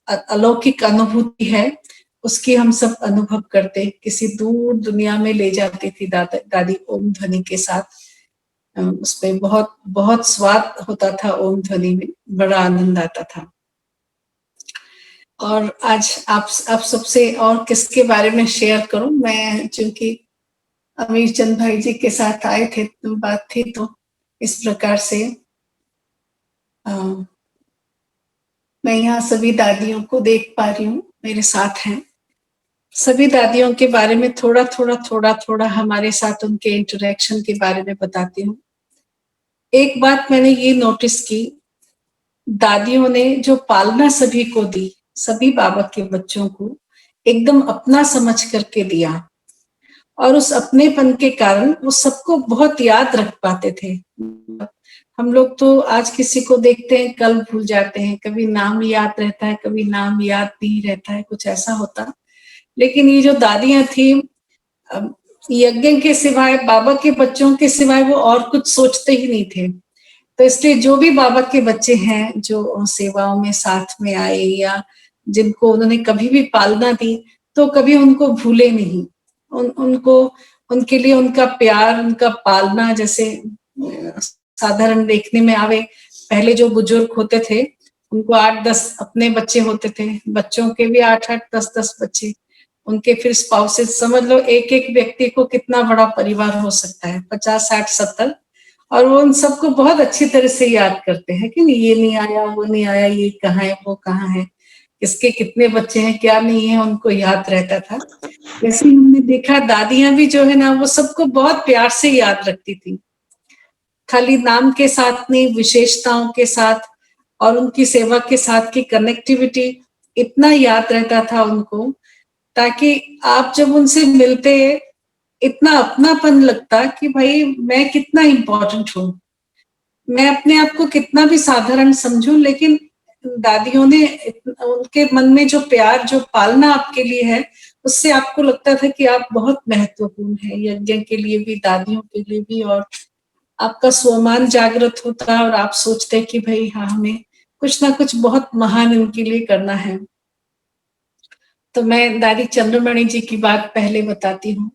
अलौकिक अनुभूति है उसकी हम सब अनुभव करते, किसी दूर दुनिया में ले जाती थी दादी ओम ध्वनि के साथ। उसमें बहुत बहुत स्वाद होता था, ओम ध्वनि में बड़ा आनंद आता था। और आज आप सबसे और किसके बारे में शेयर करूं? मैं चूंकि अमीर चंद भाई जी के साथ आए थे, तो बात थी, तो इस प्रकार से मैं यहाँ सभी दादियों को देख पा रही हूँ, मेरे साथ हैं। सभी दादियों के बारे में थोड़ा थोड़ा हमारे साथ उनके इंटरेक्शन के बारे में बताती हूँ। एक बात मैंने ये नोटिस की, दादियों ने जो पालना सभी को दी, सभी बाबा के बच्चों को एकदम अपना समझ करके दिया, और उस अपनेपन के कारण वो सबको बहुत याद रख पाते थे। हम लोग तो आज किसी को देखते हैं, कल भूल जाते हैं, कभी नाम याद रहता है, कभी नाम याद नहीं रहता है, कुछ ऐसा होता। लेकिन ये जो दादियां थी, यज्ञ के सिवाय, बाबा के बच्चों के सिवाय वो और कुछ सोचते ही नहीं थे। तो इसलिए जो भी बाबा के बच्चे हैं, जो सेवाओं में साथ में आए, या जिनको उन्होंने कभी भी पालना दी, तो कभी उनको भूले नहीं। उनको, उनके लिए उनका प्यार, उनका पालना, जैसे साधारण देखने में आवे, पहले जो बुजुर्ग होते थे उनको 8-10 अपने बच्चे होते थे, बच्चों के भी 8-8, 10-10 बच्चे, उनके फिर स्पाउसेस, समझ लो एक एक व्यक्ति को कितना बड़ा परिवार हो सकता है, 50, 60, 70, और वो उन सबको बहुत अच्छी तरह से याद करते हैं कि नहीं, ये नहीं आया, वो नहीं आया, ये कहाँ है, वो कहाँ है, किसके कितने बच्चे हैं, क्या नहीं है, उनको याद रहता था। वैसे ही हमने देखा दादियां भी जो है ना, वो सबको बहुत प्यार से याद रखती थी, खाली नाम के साथ नहीं, विशेषताओं के साथ और उनकी सेवा के साथ की कनेक्टिविटी, इतना याद रहता था उनको, ताकि आप जब उनसे मिलते इतना अपनापन लगता कि भाई मैं कितना इम्पोर्टेंट हूँ, मैं अपने आप को कितना भी साधारण समझूं, लेकिन दादियों ने उनके मन में जो प्यार, जो पालना आपके लिए है, उससे आपको लगता था कि आप बहुत महत्वपूर्ण हैं, यज्ञ के लिए भी, दादियों के लिए भी, और आपका स्वमान जागृत होता है और आप सोचते हैं कि भाई हाँ, हमें कुछ ना कुछ बहुत महान इनके लिए करना है। तो मैं दादी चंद्रमणि जी की बात पहले बताती हूँ।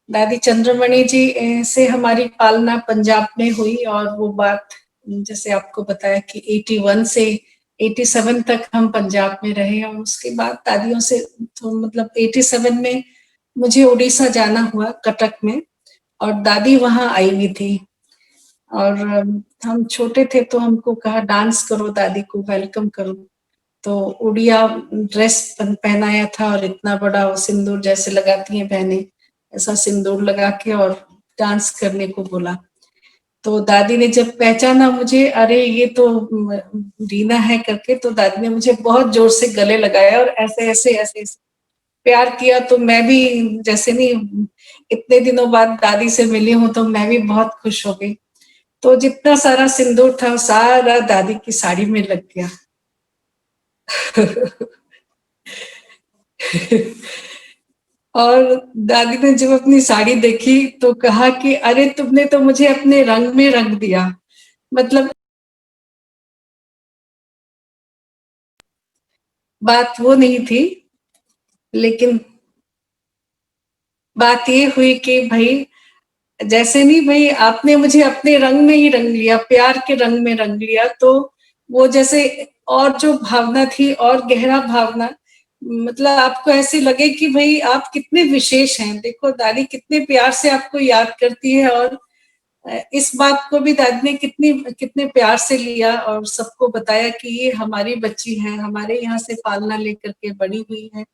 दादी चंद्रमणि जी से हमारी पालना पंजाब में हुई, और वो बात जैसे आपको बताया कि 81 से 87 तक हम पंजाब में रहे, और उसके बाद दादियों से तो मतलब 87 में मुझे उड़ीसा जाना हुआ, कटक में, और दादी वहां आई हुई थी। और हम छोटे थे तो हमको कहा डांस करो, दादी को वेलकम करो। तो उड़िया ड्रेस पहनाया था, और इतना बड़ा वो सिंदूर जैसे लगाती हैं बहनें, ऐसा सिंदूर लगा के और डांस करने को बोला। तो दादी ने जब पहचाना मुझे, अरे ये तो रीना है करके, तो दादी ने मुझे बहुत जोर से गले लगाया और ऐसे ऐसे ऐसे, ऐसे प्यार किया। तो मैं भी जैसे नहीं, इतने दिनों बाद दादी से मिली हूँ तो मैं भी बहुत खुश हो गई। तो जितना सारा सिंदूर था सारा दादी की साड़ी में लग गया। और दादी ने जब अपनी साड़ी देखी तो कहा कि अरे तुमने तो मुझे अपने रंग में रंग दिया। मतलब बात वो नहीं थी, लेकिन बात ये हुई कि भाई जैसे नहीं, भाई आपने मुझे अपने रंग में ही रंग लिया, प्यार के रंग में रंग लिया। तो वो जैसे और जो भावना थी, और गहरा भावना, मतलब आपको ऐसे लगे कि भाई आप कितने विशेष हैं। देखो दादी कितने प्यार से आपको याद करती है, और इस बात को भी दादी ने कितने प्यार से लिया और सबको बताया कि ये हमारी बच्ची है, हमारे यहाँ से पालना लेकर के बड़ी हुई है।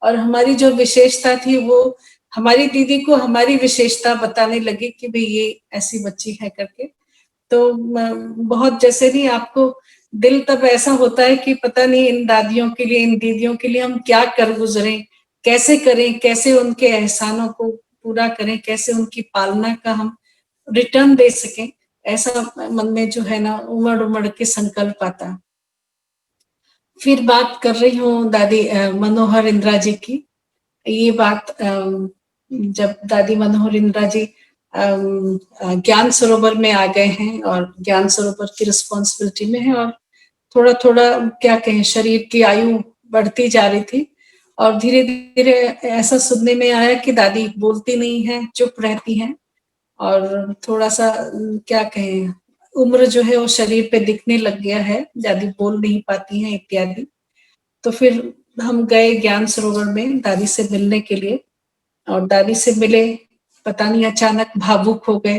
और हमारी जो विशेषता थी वो हमारी दीदी को हमारी विशेषता बताने लगी कि भाई ये ऐसी बच्ची है करके। तो बहुत जैसे नहीं, आपको दिल तब ऐसा होता है कि पता नहीं इन दादियों के लिए, इन दीदियों के लिए हम क्या कर गुजरे, कैसे करें, कैसे उनके एहसानों को पूरा करें, कैसे उनकी पालना का हम रिटर्न दे सकें। ऐसा मन में जो है ना उमड़ उमड़ के संकल्प आता। फिर बात कर रही हूँ दादी मनोहर इंदिरा जी की। ये बात जब दादी मनोहर इंदिरा जी ज्ञान सरोवर में आ गए हैं, और ज्ञान सरोवर की रिस्पॉन्सिबिलिटी में है, और थोड़ा थोड़ा क्या कहें, शरीर की आयु बढ़ती जा रही थी, और धीरे धीरे ऐसा सुनने में आया कि दादी बोलती नहीं है, चुप रहती हैं, और थोड़ा सा क्या कहें, उम्र जो है वो शरीर पे दिखने लग गया है, दादी बोल नहीं पाती हैं इत्यादि। तो फिर हम गए ज्ञान सरोवर में दादी से मिलने के लिए, और दादी से मिले, पता नहीं अचानक भावुक हो गए।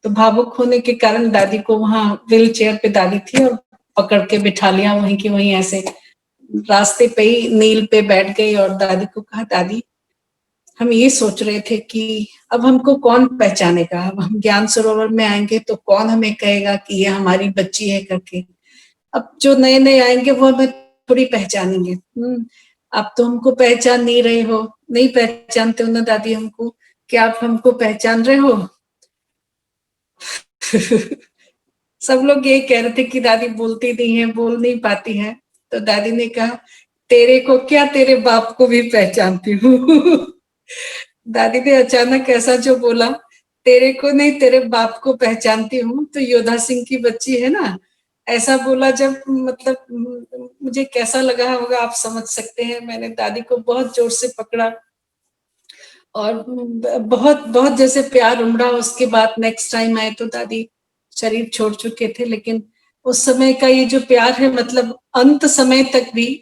तो भावुक होने के कारण दादी को वहां व्हील चेयर पे दादी थी, और पकड़ के बिठा लिया वहीं की वहीं, ऐसे रास्ते पे ही नील पे बैठ गई। और दादी को कहा, दादी हम ये सोच रहे थे कि अब हमको कौन पहचानेगा, अब हम ज्ञान सरोवर में आएंगे तो कौन हमें कहेगा कि ये हमारी बच्ची है करके। अब जो नए नए आएंगे वो हमें थोड़ी पहचानेंगे। आप तो हमको पहचान नहीं रहे हो, नहीं पहचानते हो ना दादी हमको, क्या आप हमको पहचान रहे हो? सब लोग ये कह रहे थे कि दादी बोलती नहीं है, बोल नहीं पाती है। तो दादी ने कहा, तेरे को क्या, तेरे बाप को भी पहचानती हूँ। दादी ने अचानक ऐसा जो बोला, तेरे को नहीं तेरे बाप को पहचानती हूँ, तो योधा सिंह की बच्ची है ना, ऐसा बोला जब, मतलब मुझे कैसा लगा होगा आप समझ सकते हैं। मैंने दादी को बहुत जोर से पकड़ा, और बहुत बहुत जैसे प्यार उमड़ा। उसके बाद नेक्स्ट टाइम आए तो दादी शरीर छोड़ चुके थे, लेकिन उस समय का ये जो प्यार है, मतलब अंत समय तक भी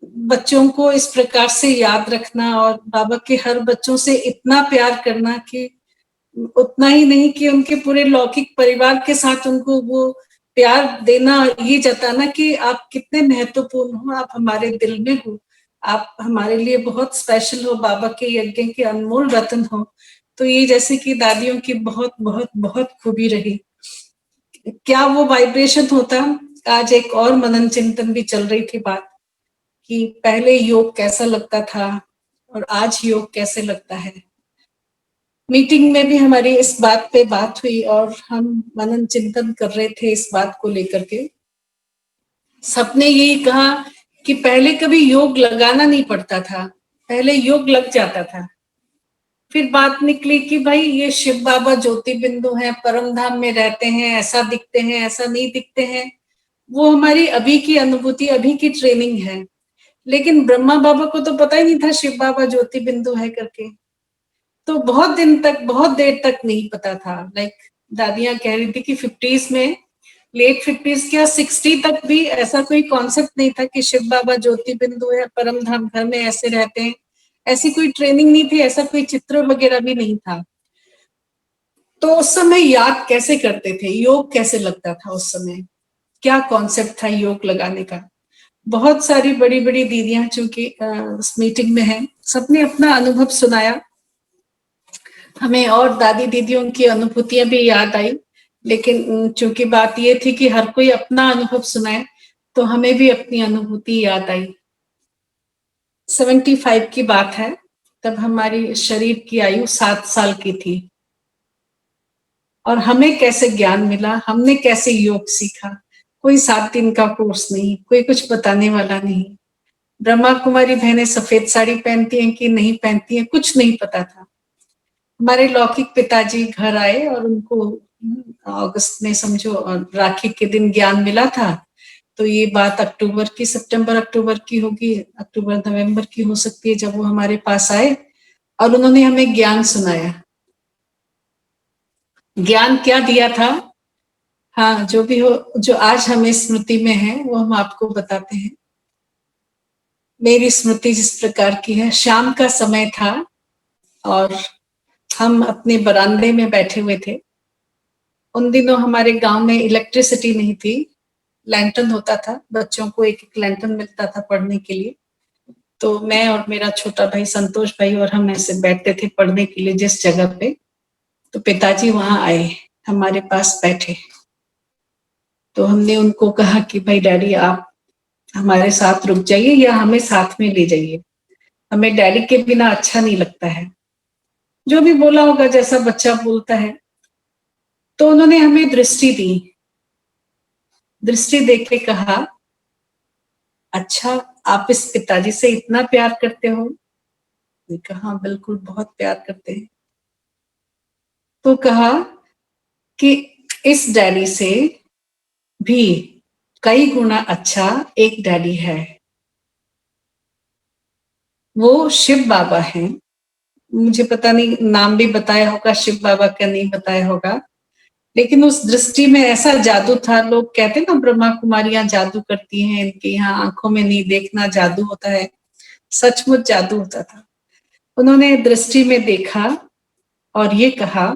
बच्चों को इस प्रकार से याद रखना, और बाबा के हर बच्चों से इतना प्यार करना कि उतना ही नहीं कि उनके पूरे लौकिक परिवार के साथ उनको वो प्यार देना, ये जताना कि आप कितने महत्वपूर्ण हो, आप हमारे दिल में हो, आप हमारे लिए बहुत स्पेशल हो, बाबा के यज्ञ के अनमोल रत्न हो। तो ये जैसे कि दादियों की बहुत बहुत बहुत खूबी रही। क्या वो वाइब्रेशन होता। आज एक और मनन चिंतन भी चल रही थी बात कि पहले योग कैसा लगता था और आज योग कैसे लगता है। मीटिंग में भी हमारी इस बात पे बात हुई और हम मनन चिंतन कर रहे थे इस बात को लेकर के। सबने यही कहा कि पहले कभी योग लगाना नहीं पड़ता था, पहले योग लग जाता था। फिर बात निकली कि भाई ये शिव बाबा ज्योति बिंदु हैं, परम धाम में रहते हैं, ऐसा दिखते हैं, ऐसा नहीं दिखते हैं। वो हमारी अभी की अनुभूति, अभी की ट्रेनिंग है। लेकिन ब्रह्मा बाबा को तो पता ही नहीं था शिव बाबा ज्योति बिंदु है करके। तो बहुत दिन तक, बहुत देर तक नहीं पता था। लाइक दादियां कह रही थी कि 50s में, लेट 50s क्या 60 तक भी ऐसा कोई कॉन्सेप्ट नहीं था कि शिव बाबा ज्योति बिंदु है, परम धाम घर में ऐसे रहते हैं। ऐसी कोई ट्रेनिंग नहीं थी, ऐसा कोई चित्र वगैरह भी नहीं था। तो उस समय याद कैसे करते थे, योग कैसे लगता था उस समय, क्या कॉन्सेप्ट था योग लगाने का। बहुत सारी बड़ी बड़ी दीदियां चूंकि इस मीटिंग में हैं, सबने अपना अनुभव सुनाया। हमें और दादी दीदियों की अनुभूतियां भी याद आई, लेकिन चूंकि बात ये थी कि हर कोई अपना अनुभव सुनाए, तो हमें भी अपनी अनुभूति याद आई। 75 की बात है, तब हमारी शरीर की आयु 7 साल की थी। और हमें कैसे ज्ञान मिला, हमने कैसे योग सीखा। कोई 7 दिन का कोर्स नहीं, कोई कुछ बताने वाला नहीं। ब्रह्मा कुमारी बहनें सफेद साड़ी पहनती हैं कि नहीं पहनती हैं, कुछ नहीं पता था। हमारे लौकिक पिताजी घर आए और उनको अगस्त में समझो राखी के दिन ज्ञान मिला था। तो ये बात अक्टूबर की, सितंबर अक्टूबर की होगी, अक्टूबर नवंबर की हो सकती है, जब वो हमारे पास आए और उन्होंने हमें ज्ञान सुनाया। ज्ञान क्या दिया था, हाँ जो भी हो, जो आज हमें स्मृति में है वो हम आपको बताते हैं। मेरी स्मृति जिस प्रकार की है, शाम का समय था और हम अपने बरामदे में बैठे हुए थे। उन दिनों हमारे गांव में इलेक्ट्रिसिटी नहीं थी, लैंटर्न होता था, बच्चों को एक एक लैंटर्न मिलता था पढ़ने के लिए। तो मैं और मेरा छोटा भाई संतोष भाई और हम ऐसे बैठते थे पढ़ने के लिए जिस जगह पे। तो पिताजी वहां आए, हमारे पास बैठे। तो हमने उनको कहा कि भाई डैडी आप हमारे साथ रुक जाइए या हमें साथ में ले जाइए, हमें डैडी के बिना अच्छा नहीं लगता है। जो भी बोला होगा, जैसा बच्चा बोलता है। तो उन्होंने हमें दृष्टि दी, दृष्टि देख के कहा, अच्छा आप इस पिताजी से इतना प्यार करते हो। मैंने कहा हाँ बिल्कुल, बहुत प्यार करते हैं। तो कहा कि इस डैडी से भी कई गुना अच्छा एक डैडी है, वो शिव बाबा हैं। मुझे पता नहीं नाम भी बताया होगा शिव बाबा का, नहीं बताया होगा, लेकिन उस दृष्टि में ऐसा जादू था। लोग कहते ना ब्रह्मा कुमारियां जादू करती हैं, इनके यहाँ आंखों में नहीं देखना जादू होता है, सचमुच जादू होता था। उन्होंने दृष्टि में देखा और ये कहा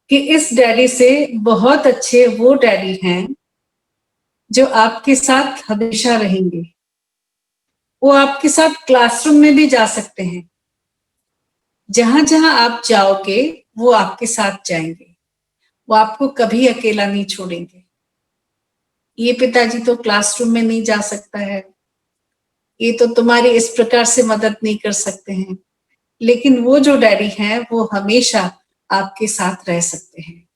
कि इस डैडी से बहुत अच्छे वो डैडी हैं जो आपके साथ हमेशा रहेंगे। वो आपके साथ क्लासरूम में भी जा सकते हैं, जहां जहां आप जाओगे वो आपके साथ जाएंगे, वो आपको कभी अकेला नहीं छोड़ेंगे। ये पिताजी तो क्लासरूम में नहीं जा सकता है, ये तो तुम्हारी इस प्रकार से मदद नहीं कर सकते हैं, लेकिन वो जो डैडी हैं वो हमेशा आपके साथ रह सकते हैं।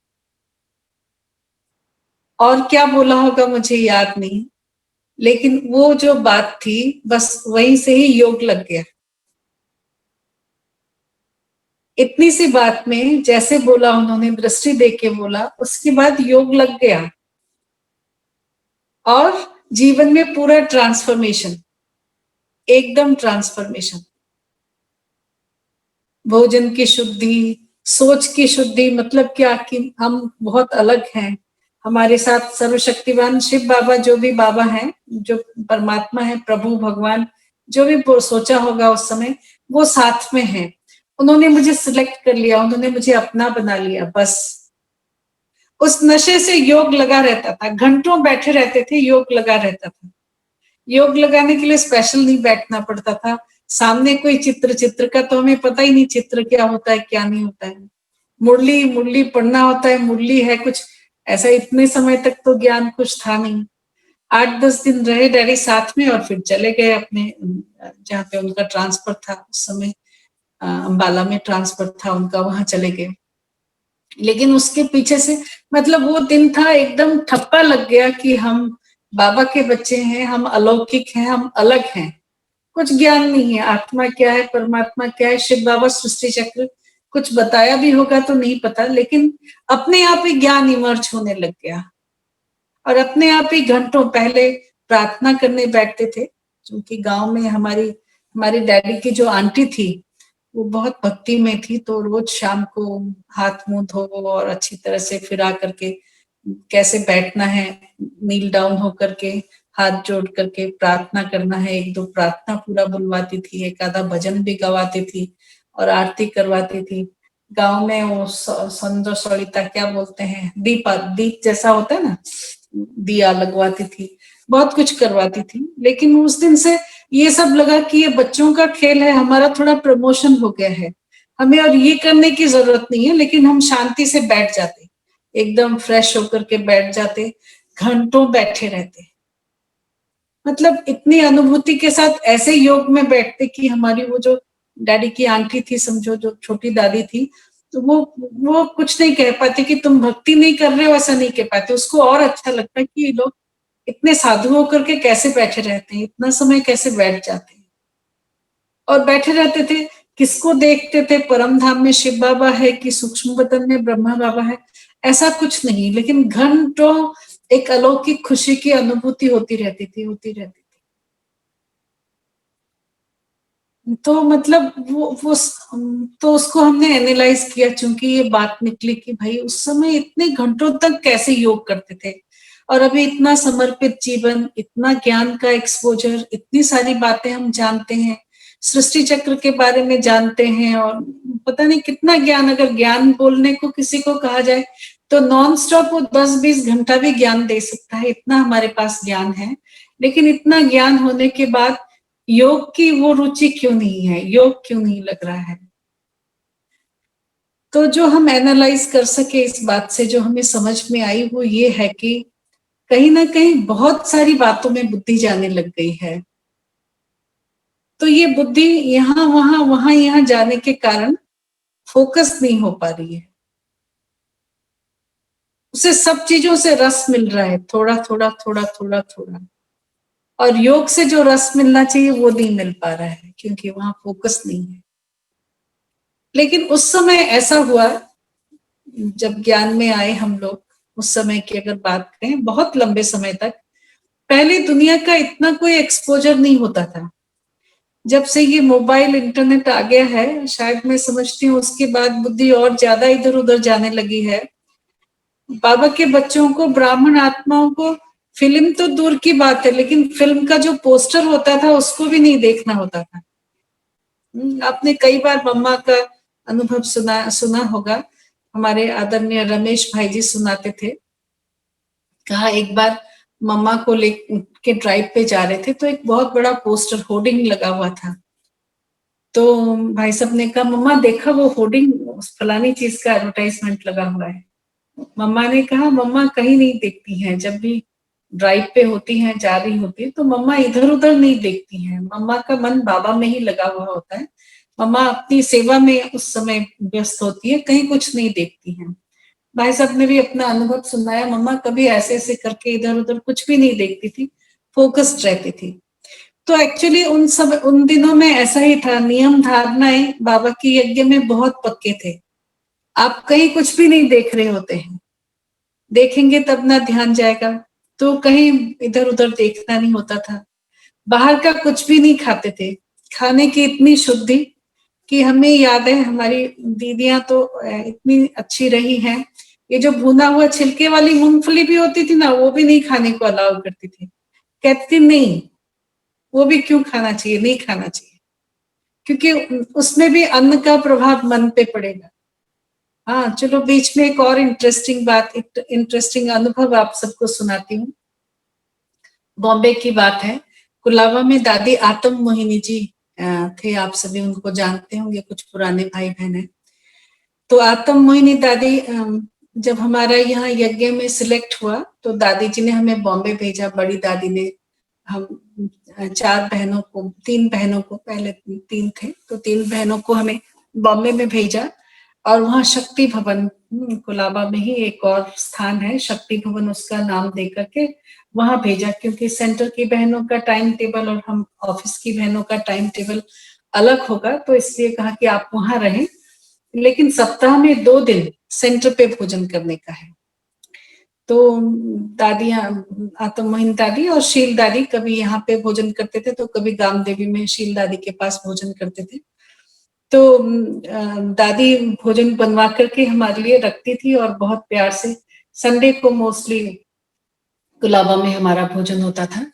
और क्या बोला होगा मुझे याद नहीं, लेकिन वो जो बात थी बस वहीं से ही योग लग गया। इतनी सी बात में जैसे बोला उन्होंने, दृष्टि देके के बोला, उसके बाद योग लग गया और जीवन में पूरा ट्रांसफॉर्मेशन, एकदम ट्रांसफॉर्मेशन। भोजन की शुद्धि, सोच की शुद्धि, मतलब क्या कि हम बहुत अलग हैं। हमारे साथ सर्वशक्तिवान शिव बाबा, जो भी बाबा हैं, जो परमात्मा है, प्रभु भगवान, जो भी सोचा होगा उस समय, वो साथ में है। उन्होंने मुझे सिलेक्ट कर लिया, उन्होंने मुझे अपना बना लिया, बस उस नशे से योग लगा रहता था, घंटों बैठे रहते थे, योग लगा रहता था। योग लगाने के लिए स्पेशल नहीं बैठना पड़ता था, सामने कोई चित्र का तो हमें पता ही नहीं चित्र क्या होता है क्या नहीं होता है, मुरली मुरली पढ़ना होता है, मुरली है कुछ ऐसा, इतने समय तक तो ज्ञान कुछ था नहीं। 8-10 दिन रहे डैडी साथ में और फिर चले गए अपने जहाँ पे उनका ट्रांसफर था उस समय, अंबाला में ट्रांसफर था उनका, वहां चले गए। लेकिन उसके पीछे से मतलब वो दिन था एकदम ठप्पा लग गया कि हम बाबा के बच्चे हैं, हम अलौकिक हैं, हम अलग हैं, कुछ ज्ञान नहीं है, आत्मा क्या है, परमात्मा क्या है, शिव बाबा सृष्टि चक्र कुछ बताया भी होगा तो नहीं पता, लेकिन अपने आप ही ज्ञान इमर्ज होने लग गया। और अपने आप ही घंटों पहले प्रार्थना करने बैठते थे, क्योंकि गांव में हमारी डैडी की जो आंटी थी वो बहुत भक्ति में थी, तो रोज शाम को हाथ मुंह धो और अच्छी तरह से फिरा करके कैसे बैठना है, नील डाउन होकर के हाथ जोड़ करके प्रार्थना करना है, 1-2 प्रार्थना पूरा बुलवाती थी, एक आधा भजन भी गवाती थी और आरती करवाती थी। गांव में वो संदो सड़िता क्या बोलते हैं, दीप जैसा होता है ना, दिया लगवाती थी, बहुत कुछ करवाती थी। लेकिन उस दिन से ये सब लगा कि ये बच्चों का खेल है, हमारा थोड़ा प्रमोशन हो गया है, हमें और ये करने की जरूरत नहीं है, लेकिन हम शांति से बैठ जाते, एकदम फ्रेश होकर के बैठ जाते, घंटों बैठे रहते, मतलब इतनी अनुभूति के साथ ऐसे योग में बैठते कि हमारी वो जो डैडी की आंटी थी, समझो जो छोटी दादी थी, तो वो कुछ नहीं कह पाती कि तुम भक्ति नहीं कर रहे हो, ऐसा नहीं कह पाते, उसको और अच्छा लगता है कि ये लोग इतने साधु होकर के कैसे बैठे रहते हैं, इतना समय कैसे बैठ जाते हैं। और बैठे रहते थे, किसको देखते थे, परम धाम में शिव बाबा है कि सूक्ष्म वतन में ब्रह्मा बाबा है, ऐसा कुछ नहीं, लेकिन घंटों एक अलौकिक खुशी की अनुभूति होती रहती थी। तो मतलब वो तो उसको हमने एनालाइज किया, चूंकि ये बात निकली कि भाई उस समय इतने घंटों तक कैसे योग करते थे, और अभी इतना समर्पित जीवन, इतना ज्ञान का एक्सपोजर, इतनी सारी बातें हम जानते हैं, सृष्टि चक्र के बारे में जानते हैं, और पता नहीं कितना ज्ञान, अगर ज्ञान बोलने को किसी को कहा जाए तो नॉन स्टॉप वो 10-20 घंटा भी ज्ञान दे सकता है, इतना हमारे पास ज्ञान है। लेकिन इतना ज्ञान होने के बाद योग की वो रुचि क्यों नहीं है, योग क्यों नहीं लग रहा है? तो जो हम एनालाइज कर सके इस बात से, जो हमें समझ में आई वो ये है कि कहीं ना कहीं बहुत सारी बातों में बुद्धि जाने लग गई है। तो ये बुद्धि यहाँ वहां यहाँ जाने के कारण फोकस नहीं हो पा रही है, उसे सब चीजों से रस मिल रहा है, थोड़ा थोड़ा थोड़ा थोड़ा थोड़ा, और योग से जो रस मिलना चाहिए वो नहीं मिल पा रहा है, क्योंकि वहां फोकस नहीं है। लेकिन उस समय ऐसा हुआ जब ज्ञान में आए हम लोग, उस समय की अगर बात करें, बहुत लंबे समय तक पहले दुनिया का इतना कोई एक्सपोजर नहीं होता था। जब से ये मोबाइल इंटरनेट आ गया है, शायद मैं समझती हूँ उसके बाद बुद्धि और ज्यादा इधर उधर जाने लगी है। बाबा के बच्चों को, ब्राह्मण आत्माओं को फिल्म तो दूर की बात है, लेकिन फिल्म का जो पोस्टर होता था उसको भी नहीं देखना होता था। आपने कई बार मम्मा का अनुभव सुना होगा, हमारे आदरणीय रमेश भाई जी सुनाते थे, कहा एक बार मम्मा को लेके ड्राइव पे जा रहे थे, तो एक बहुत बड़ा पोस्टर होर्डिंग लगा हुआ था। तो भाई साहब ने कहा, मम्मा देखा वो होर्डिंग, फलानी चीज का एडवर्टाइजमेंट लगा हुआ है। मम्मा ने कहा, मम्मा कहीं नहीं देखती हैं, जब भी ड्राइव पे होती हैं, जा रही होती है, तो मम्मा इधर उधर नहीं देखती हैं, मम्मा का मन बाबा में ही लगा हुआ होता है, मम्मा अपनी सेवा में उस समय व्यस्त होती है, कहीं कुछ नहीं देखती हैं। भाई साहब ने भी अपना अनुभव सुनाया, मम्मा कभी ऐसे ऐसे करके इधर उधर कुछ भी नहीं देखती थी, फोकस्ड रहती थी। तो एक्चुअली उन दिनों में ऐसा ही था, नियम धारणाएं बाबा की यज्ञ में बहुत पक्के थे। आप कहीं कुछ भी नहीं देख रहे होते हैं, देखेंगे तब ना ध्यान जाएगा, तो कहीं इधर उधर देखना नहीं होता था। बाहर का कुछ भी नहीं खाते थे, खाने की इतनी शुद्धि कि हमें याद है, हमारी दीदियां तो इतनी अच्छी रही हैं, ये जो भुना हुआ छिलके वाली मूंगफली भी होती थी ना, वो भी नहीं खाने को अलाउ करती थी, कहती थी नहीं, वो भी क्यों खाना चाहिए, नहीं खाना चाहिए, क्योंकि उसमें भी अन्न का प्रभाव मन पे पड़ेगा। हाँ चलो, बीच में एक और इंटरेस्टिंग अनुभव आप सबको सुनाती हूँ। बॉम्बे की बात है, कुलाबा में दादी आत्म मोहिनी जी थे, आप सभी उनको जानते होंगे, कुछ पुराने भाई बहन हैं। तो आत्म मोहिनी दादी जब हमारा यहाँ यज्ञ में सिलेक्ट हुआ तो दादी जी ने हमें बॉम्बे भेजा। बड़ी दादी ने हम 3 बहनों को, पहले 3 थे तो 3 बहनों को हमें बॉम्बे में भेजा। और वहाँ शक्ति भवन, कुलाबा में ही एक और स्थान है शक्ति भवन, उसका नाम दे करके वहां भेजा, क्योंकि सेंटर की बहनों का टाइम टेबल और हम ऑफिस की बहनों का टाइम टेबल अलग होगा, तो इसलिए कहा कि आप वहां रहें, लेकिन सप्ताह में 2 दिन सेंटर पे भोजन करने का है। तो दादी, आत्म मोहिनी दादी और शील दादी कभी यहाँ पे भोजन करते थे, तो कभी गाम देवी में शील दादी के पास भोजन करते थे। तो दादी भोजन बनवा करके हमारे लिए रखती थी और बहुत प्यार से संडे को मोस्टली कुलाबा में हमारा भोजन होता था।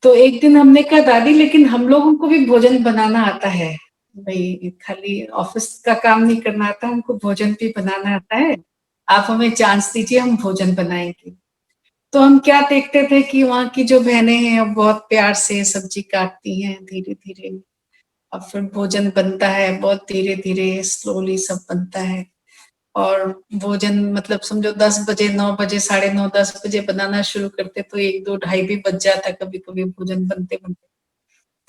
तो एक दिन हमने कहा दादी, लेकिन हम लोगों को भी भोजन बनाना आता है भाई, खाली ऑफिस का काम नहीं करना आता, हमको भोजन भी बनाना आता है, आप हमें चांस दीजिए, हम भोजन बनाएंगे। तो हम क्या देखते थे कि वहाँ की जो बहनें हैं वो बहुत प्यार से सब्जी काटती हैं धीरे धीरे, और फिर भोजन बनता है बहुत धीरे धीरे, स्लोली सब बनता है। और भोजन मतलब समझो 10 बजे, 9 बजे, 9:30, 10 बजे बनाना शुरू करते तो 1, 2, ढाई भी बज जाता कभी कभी भोजन बनते बनते।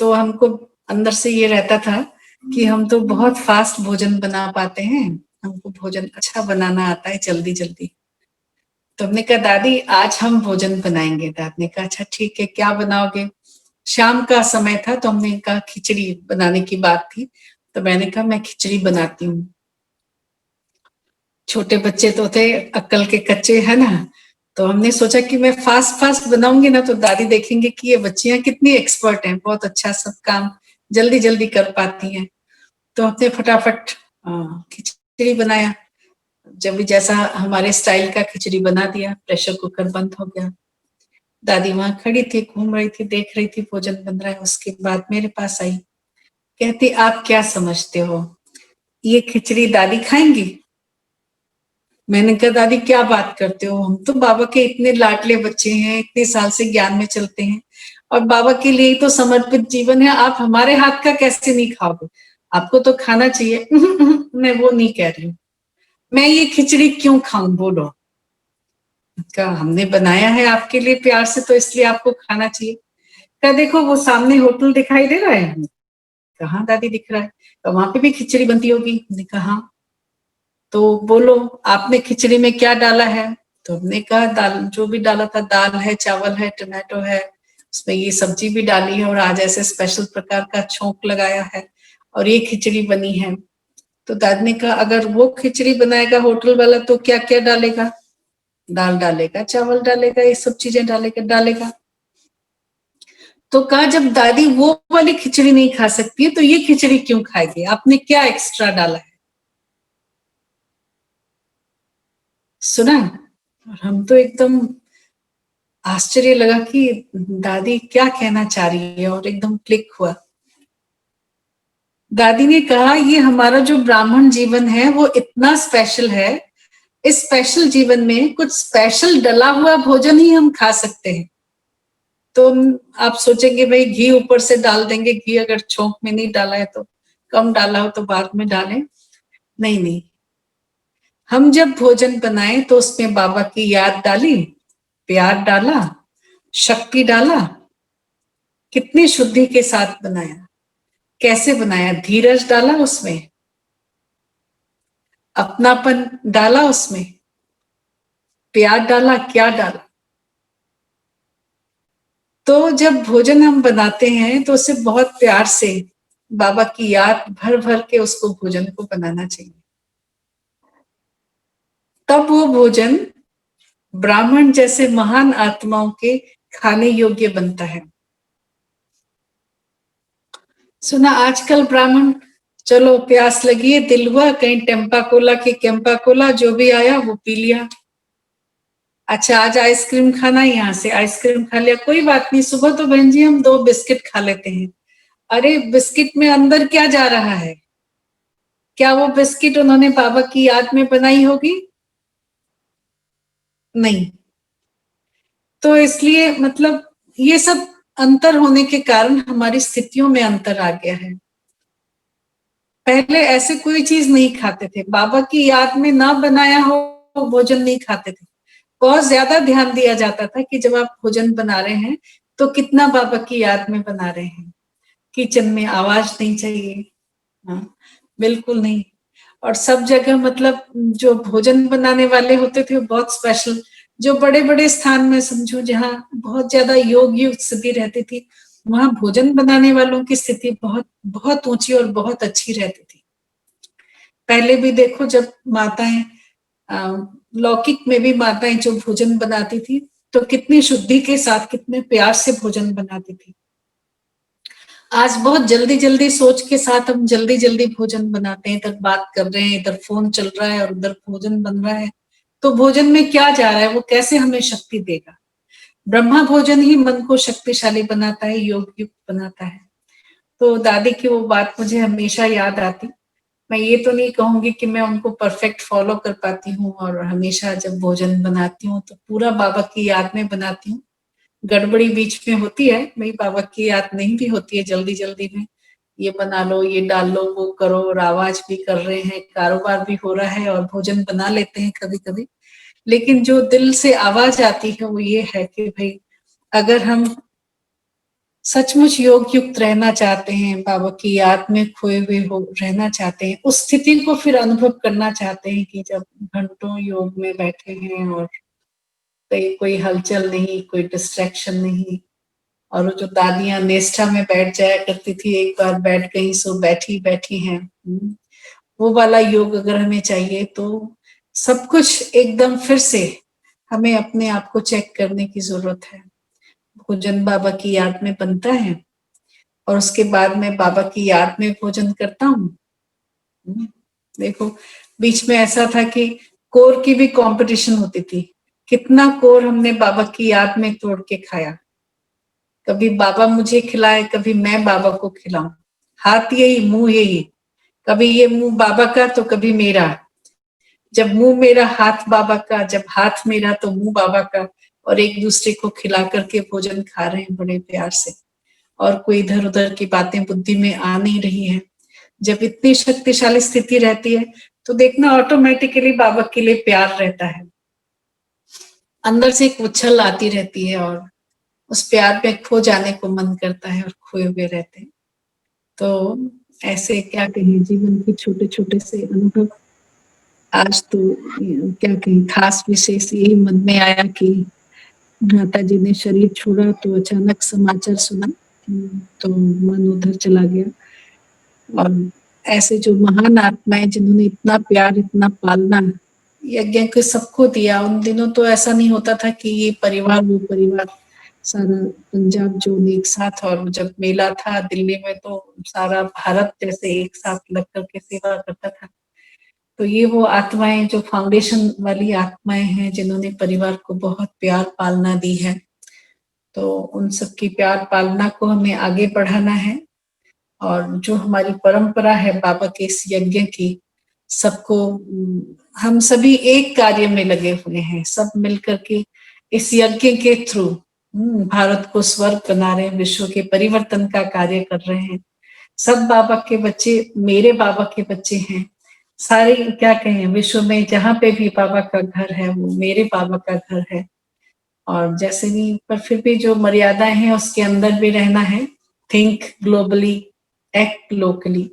तो हमको अंदर से ये रहता था कि हम तो बहुत फास्ट भोजन बना पाते हैं, हमको भोजन अच्छा बनाना आता है जल्दी जल्दी। तो हमने कहा दादी आज हम भोजन बनाएंगे। दादी ने कहा अच्छा ठीक है, क्या बनाओगे? शाम का समय था तो हमने कहा खिचड़ी बनाने की बात थी, तो मैंने कहा मैं खिचड़ी बनाती हूँ। छोटे बच्चे तो थे, अक्ल के कच्चे, है ना, तो हमने सोचा कि मैं फास्ट फास्ट बनाऊंगी ना तो दादी देखेंगे कि ये बच्चियां कितनी एक्सपर्ट हैं, बहुत अच्छा सब काम जल्दी जल्दी कर पाती हैं। तो हमने फटाफट खिचड़ी बनाया, जब भी जैसा हमारे स्टाइल का खिचड़ी बना दिया, प्रेशर कुकर बंद हो गया। दादी वहां खड़ी थी, घूम रही थी, देख रही थी भोजन बन रहा है। उसके बाद मेरे पास आई, कहती आप क्या समझते हो, ये खिचड़ी दादी खाएंगी? मैंने कहा दादी क्या बात करते हो, हम तो बाबा के इतने लाडले बच्चे हैं, इतने साल से ज्ञान में चलते हैं और बाबा के लिए तो समर्पित जीवन है, आप हमारे हाथ का कैसे नहीं खाओगे, आपको तो खाना चाहिए। मैं वो नहीं कह रही हूँ, मैं ये खिचड़ी क्यों खाऊं बोलो? कहा हमने बनाया है आपके लिए प्यार से, तो इसलिए आपको खाना चाहिए। कहा देखो वो सामने होटल दिखाई दे रहा है। कहाँ दादी दिख रहा है? तो वहां पे भी खिचड़ी बनती होगी। हमने कहा तो बोलो आपने खिचड़ी में क्या डाला है? तो हमने कहा दाल, जो भी डाला था, दाल है, चावल है, टमाटो है, उसमें ये सब्जी भी डाली है और आज ऐसे स्पेशल प्रकार का छोंक लगाया है और ये खिचड़ी बनी है। तो दादी ने कहा अगर वो खिचड़ी बनाएगा होटल वाला तो क्या क्या डालेगा? दाल डालेगा, चावल डालेगा, ये सब चीजें डालेगा। तो कहा जब दादी वो वाली खिचड़ी नहीं खा सकती है तो ये खिचड़ी क्यों खाएगी, आपने क्या एक्स्ट्रा डाला है? सुना, और हम तो एकदम आश्चर्य लगा कि दादी क्या कहना चाह रही है, और एकदम क्लिक हुआ। दादी ने कहा ये हमारा जो ब्राह्मण जीवन है वो इतना स्पेशल है, इस स्पेशल जीवन में कुछ स्पेशल डला हुआ भोजन ही हम खा सकते हैं। तो आप सोचेंगे भाई घी ऊपर से डाल देंगे, घी अगर छोंक में नहीं डाला है तो कम डाला हो तो बाद में डालें। नहीं नहीं, हम जब भोजन बनाए तो उसमें बाबा की याद डाली, प्यार डाला, शक्ति डाला, कितनी शुद्धि के साथ बनाया, कैसे बनाया, धीरज डाला उसमें, अपनापन डाला उसमें, प्यार डाला, क्या डाला। तो जब भोजन हम बनाते हैं तो उसे बहुत प्यार से बाबा की याद भर भर के उसको भोजन को बनाना चाहिए, तब वो भोजन ब्राह्मण जैसे महान आत्माओं के खाने योग्य बनता है। सुना आजकल ब्राह्मण, चलो प्यास लगी है, दिल हुआ, कहीं टेम्पा कोला की कैंपा कोला जो भी आया वो पी लिया। अच्छा आज आइसक्रीम खाना, यहाँ से आइसक्रीम खा लिया, कोई बात नहीं, सुबह तो बहन जी हम 2 बिस्किट खा लेते हैं, अरे बिस्किट में अंदर क्या जा रहा है? क्या वो बिस्किट उन्होंने बाबा की याद में बनाई होगी? नहीं। तो इसलिए मतलब ये सब अंतर होने के कारण हमारी स्थितियों में अंतर आ गया है। पहले ऐसे कोई चीज नहीं खाते थे, बाबा की याद में ना बनाया हो भोजन नहीं खाते थे। बहुत ज्यादा ध्यान दिया जाता था कि जब आप भोजन बना रहे हैं तो कितना बाबा की याद में बना रहे हैं। किचन में आवाज नहीं चाहिए, हाँ, बिल्कुल नहीं। और सब जगह मतलब जो भोजन बनाने वाले होते थे वो बहुत स्पेशल, जो बड़े बड़े स्थान में समझो जहाँ बहुत ज्यादा योग युक्त स्थिति रहती थी, वहां भोजन बनाने वालों की स्थिति बहुत बहुत ऊंची और बहुत अच्छी रहती थी। पहले भी देखो जब माताएं लौकिक में भी माताएं जो भोजन बनाती थी तो कितनी शुद्धि के साथ कितने प्यार से भोजन बनाती थी। आज बहुत जल्दी जल्दी सोच के साथ हम जल्दी जल्दी भोजन बनाते हैं, इधर बात कर रहे हैं, इधर फोन चल रहा है और उधर भोजन बन रहा है। तो भोजन में क्या जा रहा है, वो कैसे हमें शक्ति देगा? ब्रह्मा भोजन ही मन को शक्तिशाली बनाता है, योग युक्त बनाता है। तो दादी की वो बात मुझे हमेशा याद आती। मैं ये तो नहीं कहूंगी कि मैं उनको परफेक्ट फॉलो कर पाती हूँ और हमेशा जब भोजन बनाती हूँ तो पूरा बाबा की याद में बनाती हूँ। गड़बड़ी बीच में होती है, मेरी बाबा की याद नहीं भी होती है जल्दी जल्दी में, ये बना लो, ये डाल लो, वो करो, और आवाज भी कर रहे हैं, कारोबार भी हो रहा है और भोजन बना लेते हैं कभी कभी। लेकिन जो दिल से आवाज आती है वो ये है कि भाई अगर हम सचमुच योग युक्त रहना चाहते हैं, बाबा की याद में खोए हुए हो रहना चाहते हैं, उस स्थिति को फिर अनुभव करना चाहते हैं कि जब घंटों योग में बैठे हैं और कहीं कोई हलचल नहीं, कोई डिस्ट्रैक्शन नहीं, और वो जो दादियां निष्ठा में बैठ जाया करती थी, एक बार बैठ गई सो बैठी बैठी हैं, वो वाला योग अगर हमें चाहिए तो सब कुछ एकदम फिर से हमें अपने आप को चेक करने की जरूरत है। भोजन बाबा की याद में बनता है और उसके बाद मैं बाबा की याद में भोजन करता हूँ। देखो बीच में ऐसा था कि कोर की भी कंपटीशन होती थी, कितना कोर हमने बाबा की याद में तोड़ के खाया। कभी बाबा मुझे खिलाए, कभी मैं बाबा को खिलाऊं, हाथ यही मुंह यही, कभी ये मुंह बाबा का तो कभी मेरा। जब मुंह मेरा हाथ बाबा का, जब हाथ मेरा तो मुंह बाबा का, और एक दूसरे को खिला करके भोजन खा रहे हैं बड़े प्यार से, और कोई इधर उधर की बातें बुद्धि में आ नहीं रही है। जब इतनी शक्तिशाली स्थिति रहती है तो देखना ऑटोमेटिकली बाबा के लिए प्यार रहता है, अंदर से एक उछल आती रहती है और उस प्यार में खो जाने को मन करता है और खोए हुए रहते हैं। तो ऐसे क्या कहें, जीवन के छोटे छोटे से अनुभव। आज तो क्या कहें, खास विशेष यही मन में आया कि माता जी ने शरीर छोड़ा तो अचानक समाचार सुना, तो मन उधर चला गया। और ऐसे जो महान आत्माएं जिन्होंने इतना प्यार, इतना पालना यज्ञ के सबको दिया, उन दिनों तो ऐसा नहीं होता था कि ये परिवार वो परिवार, सारा पंजाब जो एक साथ, और जब मेला था दिल्ली में तो सारा भारत जैसे एक साथ लग करके सेवा करता था। तो ये वो आत्माएं जो फाउंडेशन वाली आत्माएं हैं जिन्होंने परिवार को बहुत प्यार पालना दी है, तो उन सबकी प्यार पालना को हमें आगे बढ़ाना है। और जो हमारी परंपरा है बाबा के इस यज्ञ की, सबको हम सभी एक कार्य में लगे हुए हैं, सब मिलकर के इस यज्ञ के थ्रू भारत को स्वर्ग बना रहे हैं, विश्व के परिवर्तन का कार्य कर रहे हैं। सब बाबा के बच्चे मेरे बाबा के बच्चे हैं, सारे क्या कहें, विश्व में जहाँ पे भी बाबा का घर है वो मेरे बाबा का घर है। और जैसे भी, पर फिर भी जो मर्यादाएं हैं उसके अंदर भी रहना है। Think globally, act locally.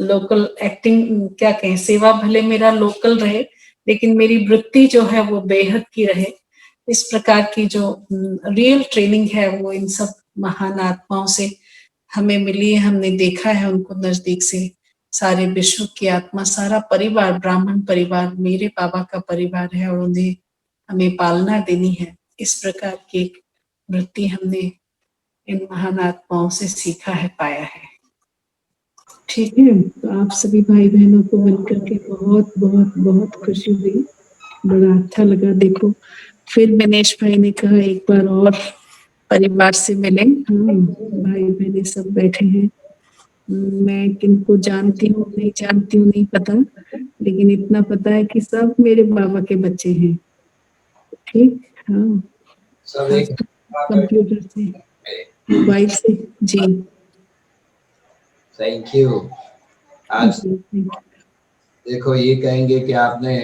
Local acting क्या कहें, सेवा भले मेरा लोकल रहे लेकिन मेरी वृत्ति जो है वो बेहद की रहे। इस प्रकार की जो रियल ट्रेनिंग है वो इन सब महान आत्माओं से हमें मिली है, हमने देखा है उनको नजदीक से। सारे विश्व की आत्मा, सारा परिवार, ब्राह्मण परिवार मेरे बाबा का परिवार है और उन्हें हमें पालना देनी है। इस प्रकार की एक वृत्ति हमने इन महान आत्माओं से सीखा है, पाया है। ठीक है, तो आप सभी भाई बहनों को मिलकर के बहुत बहुत बहुत खुशी हुई, बड़ा अच्छा लगा। देखो फिर मनीष भाई ने कहा एक बार और परिवार से मिले। भाई बहने सब बैठे हैं। मैं किनको जानती हूँ नहीं जानती हूँ नहीं पता, लेकिन इतना पता है कि सब मेरे बाबा के बच्चे हैं। ठीक। हाँ, सब एक कंप्यूटर से, मोबाइल से। जी थैंक यू। आज देखो ये कहेंगे कि आपने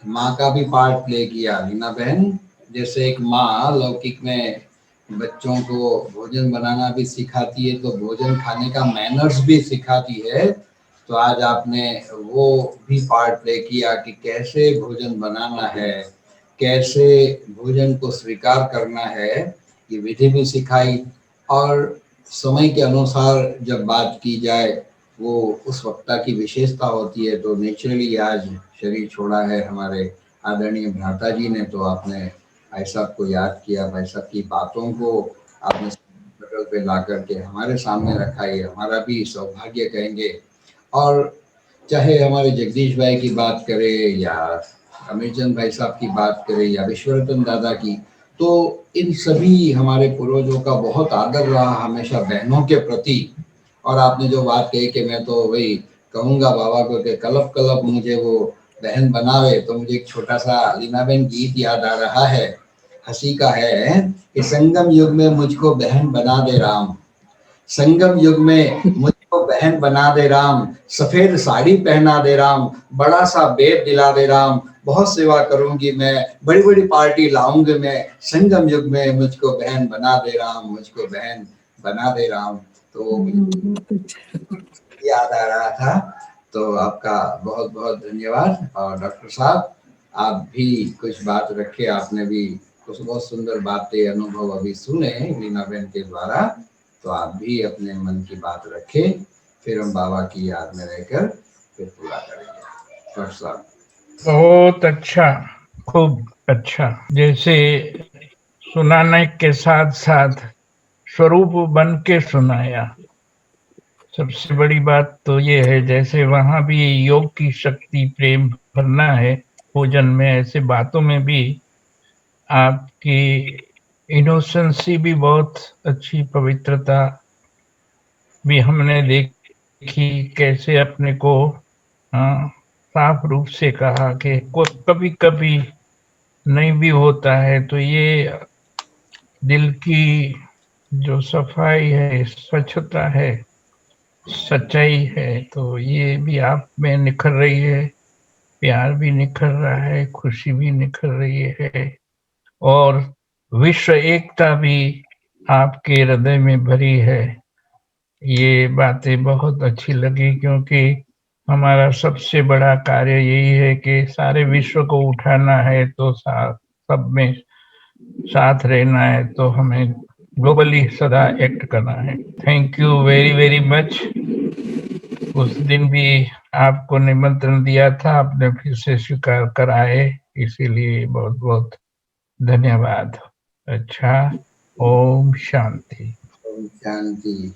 माँ का भी पार्ट प्ले किया लीना बहन। जैसे एक माँ लौकिक में बच्चों को भोजन बनाना भी सिखाती है, तो भोजन खाने का मैनर्स भी सिखाती है। तो आज आपने वो भी पार्ट प्ले किया कि कैसे भोजन बनाना है, कैसे भोजन को स्वीकार करना है, ये विधि भी सिखाई। और समय के अनुसार जब बात की जाए, वो उस वक्ता की विशेषता होती है। तो नेचुरली आज शरीर छोड़ा है हमारे आदरणीय भ्राता जी ने, तो आपने भाई साहब को याद किया, भाई साहब की बातों को आपने पटल पे ला करके हमारे सामने रखा। ये हमारा भी सौभाग्य कहेंगे। और चाहे हमारे जगदीश भाई की बात करें या अमीरचंद भाई साहब की बात करें या विश्वरतन दादा की, तो इन सभी हमारे पूर्वजों का बहुत आदर रहा हमेशा बहनों के प्रति। और आपने जो बात कही कि मैं तो वही कहूँगा बाबा को कि कलप कलप मुझे वो बहन बनावे, तो मुझे एक छोटा सा लीना बहन गीत याद आ रहा है, हंसी का है कि संगम युग में मुझको बहन बना दे राम, संगम युग में मुझको बहन बना दे राम, सफेद साड़ी पहना दे राम, बड़ा सा बेद दिला दे राम, बहुत सेवा करूंगी मैं, बड़ी बड़ी पार्टी लाऊंगी मैं, संगम युग में मुझको बहन बना दे राम, मुझको बहन बना दे राम। तो याद आ रहा था। तो आपका बहुत बहुत धन्यवाद। और डॉक्टर साहब आप भी कुछ बात रखे, आपने भी कुछ बहुत सुंदर बातें अनुभव अभी सुने लीना बहन के द्वारा, तो आप भी अपने मन की बात रखें, फिर हम बाबा की याद में रहकर फिर पूरा करेंगे। डॉक्टर साहब। बहुत अच्छा, खूब अच्छा। जैसे सुनाने के साथ साथ स्वरूप बन के सुनाया। सबसे बड़ी बात तो ये है, जैसे वहां भी योग की शक्ति प्रेम भरना है भोजन में, ऐसे बातों में भी आपकी इनोसेंसी भी बहुत अच्छी, पवित्रता भी हमने देखी। कैसे अपने को साफ रूप से कहा कि कभी कभी नहीं भी होता है, तो ये दिल की जो सफाई है, स्वच्छता है, सच्चाई है, तो ये भी आप में निखर रही है। प्यार भी निखर रहा है, खुशी भी निखर रही है, और विश्व एकता भी आपके हृदय में भरी है। ये बातें बहुत अच्छी लगी, क्योंकि हमारा सबसे बड़ा कार्य यही है कि सारे विश्व को उठाना है, तो सब में साथ रहना है, तो हमें ग्लोबली सदा एक्ट करना है। Thank you very very much. उस दिन भी आपको निमंत्रण दिया था, आपने फिर से स्वीकार कर आए, इसीलिए बहुत बहुत धन्यवाद। अच्छा, Om Shanti. Om Shanti.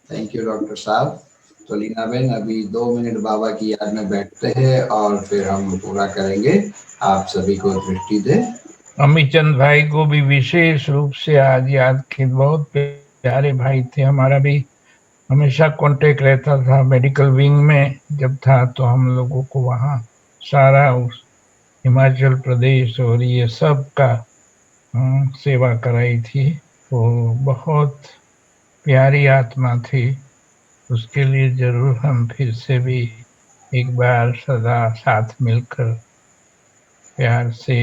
Thank you doctor साहब। तो लीना बहन अभी 2 मिनट बाबा की याद में बैठते हैं और फिर हम पूरा करेंगे। आप सभी को दृष्टि दे। अमीचंद भाई को भी विशेष रूप से आज याद किए, बहुत प्यारे भाई थे। हमारा भी हमेशा कांटेक्ट रहता था मेडिकल विंग में जब था, तो हम लोगों को वहाँ सारा उस हिमाचल प्रदेश और ये सब का सेवा कराई थी। तो बहुत प्यारी आत्मा थी, उसके लिए जरूर हम फिर से भी एक बार सदा साथ मिलकर प्यार से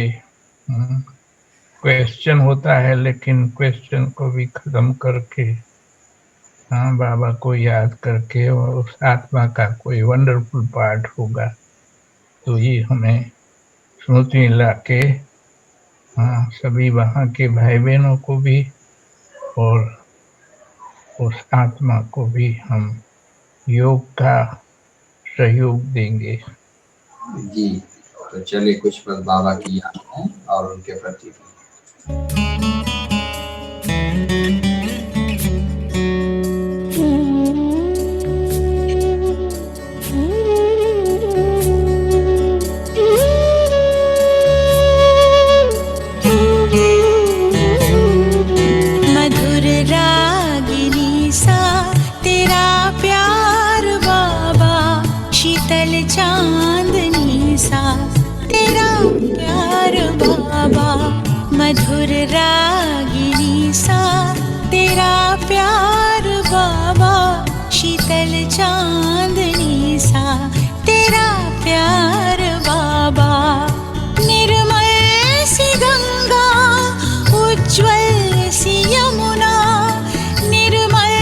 क्वेश्चन होता है, लेकिन क्वेश्चन को भी खत्म करके बाबा को याद करके और उस आत्मा का कोई वंडरफुल पार्ट होगा, तो ये हमें स्मृति लाके सभी वहाँ के भाई बहनों को भी और उस आत्मा को भी हम योग का सहयोग देंगे। जी, तो चलिए कुछ पल बाबा की याद में और उनके प्रति। शीतल चांदनी सा तेरा प्यार बाबा, मधुर रागिनी सा तेरा प्यार बाबा, शीतल चांदनी सा तेरा प्यार बाबा। निर्मल सी गंगा, उज्ज्वल सी यमुना, निर्मल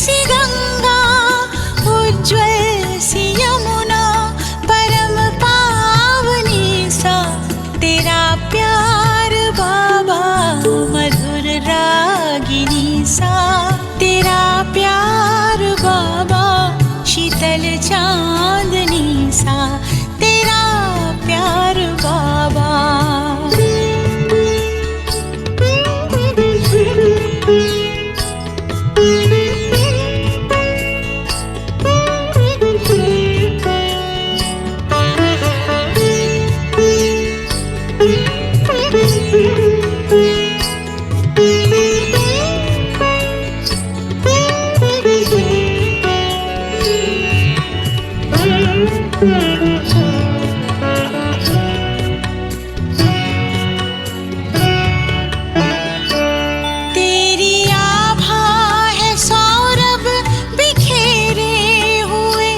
सी गंगा, उज्ज्वल सी यमुना, परम पावनी सा तेरा प्यार बाबा, मधुर रागिनी सा तेरा प्यार बाबा, शीतल चांदनी सा तेरा प्यार बाबा। तेरी आभा है सौरभ बिखेरे हुए,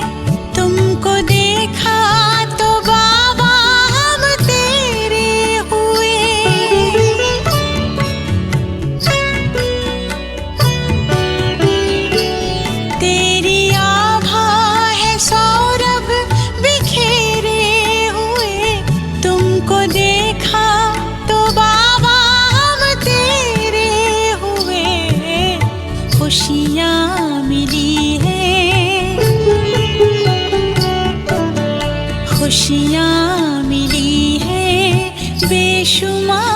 तुमको देखा तो बाबा हम तेरे हुए। तेरी आभा है सौरभ बिखेरे हुए, तुमको देखा तो बाबा हम तेरे हुए। खुशियाँ मिली है, खुशियाँ मिली है बेशुमार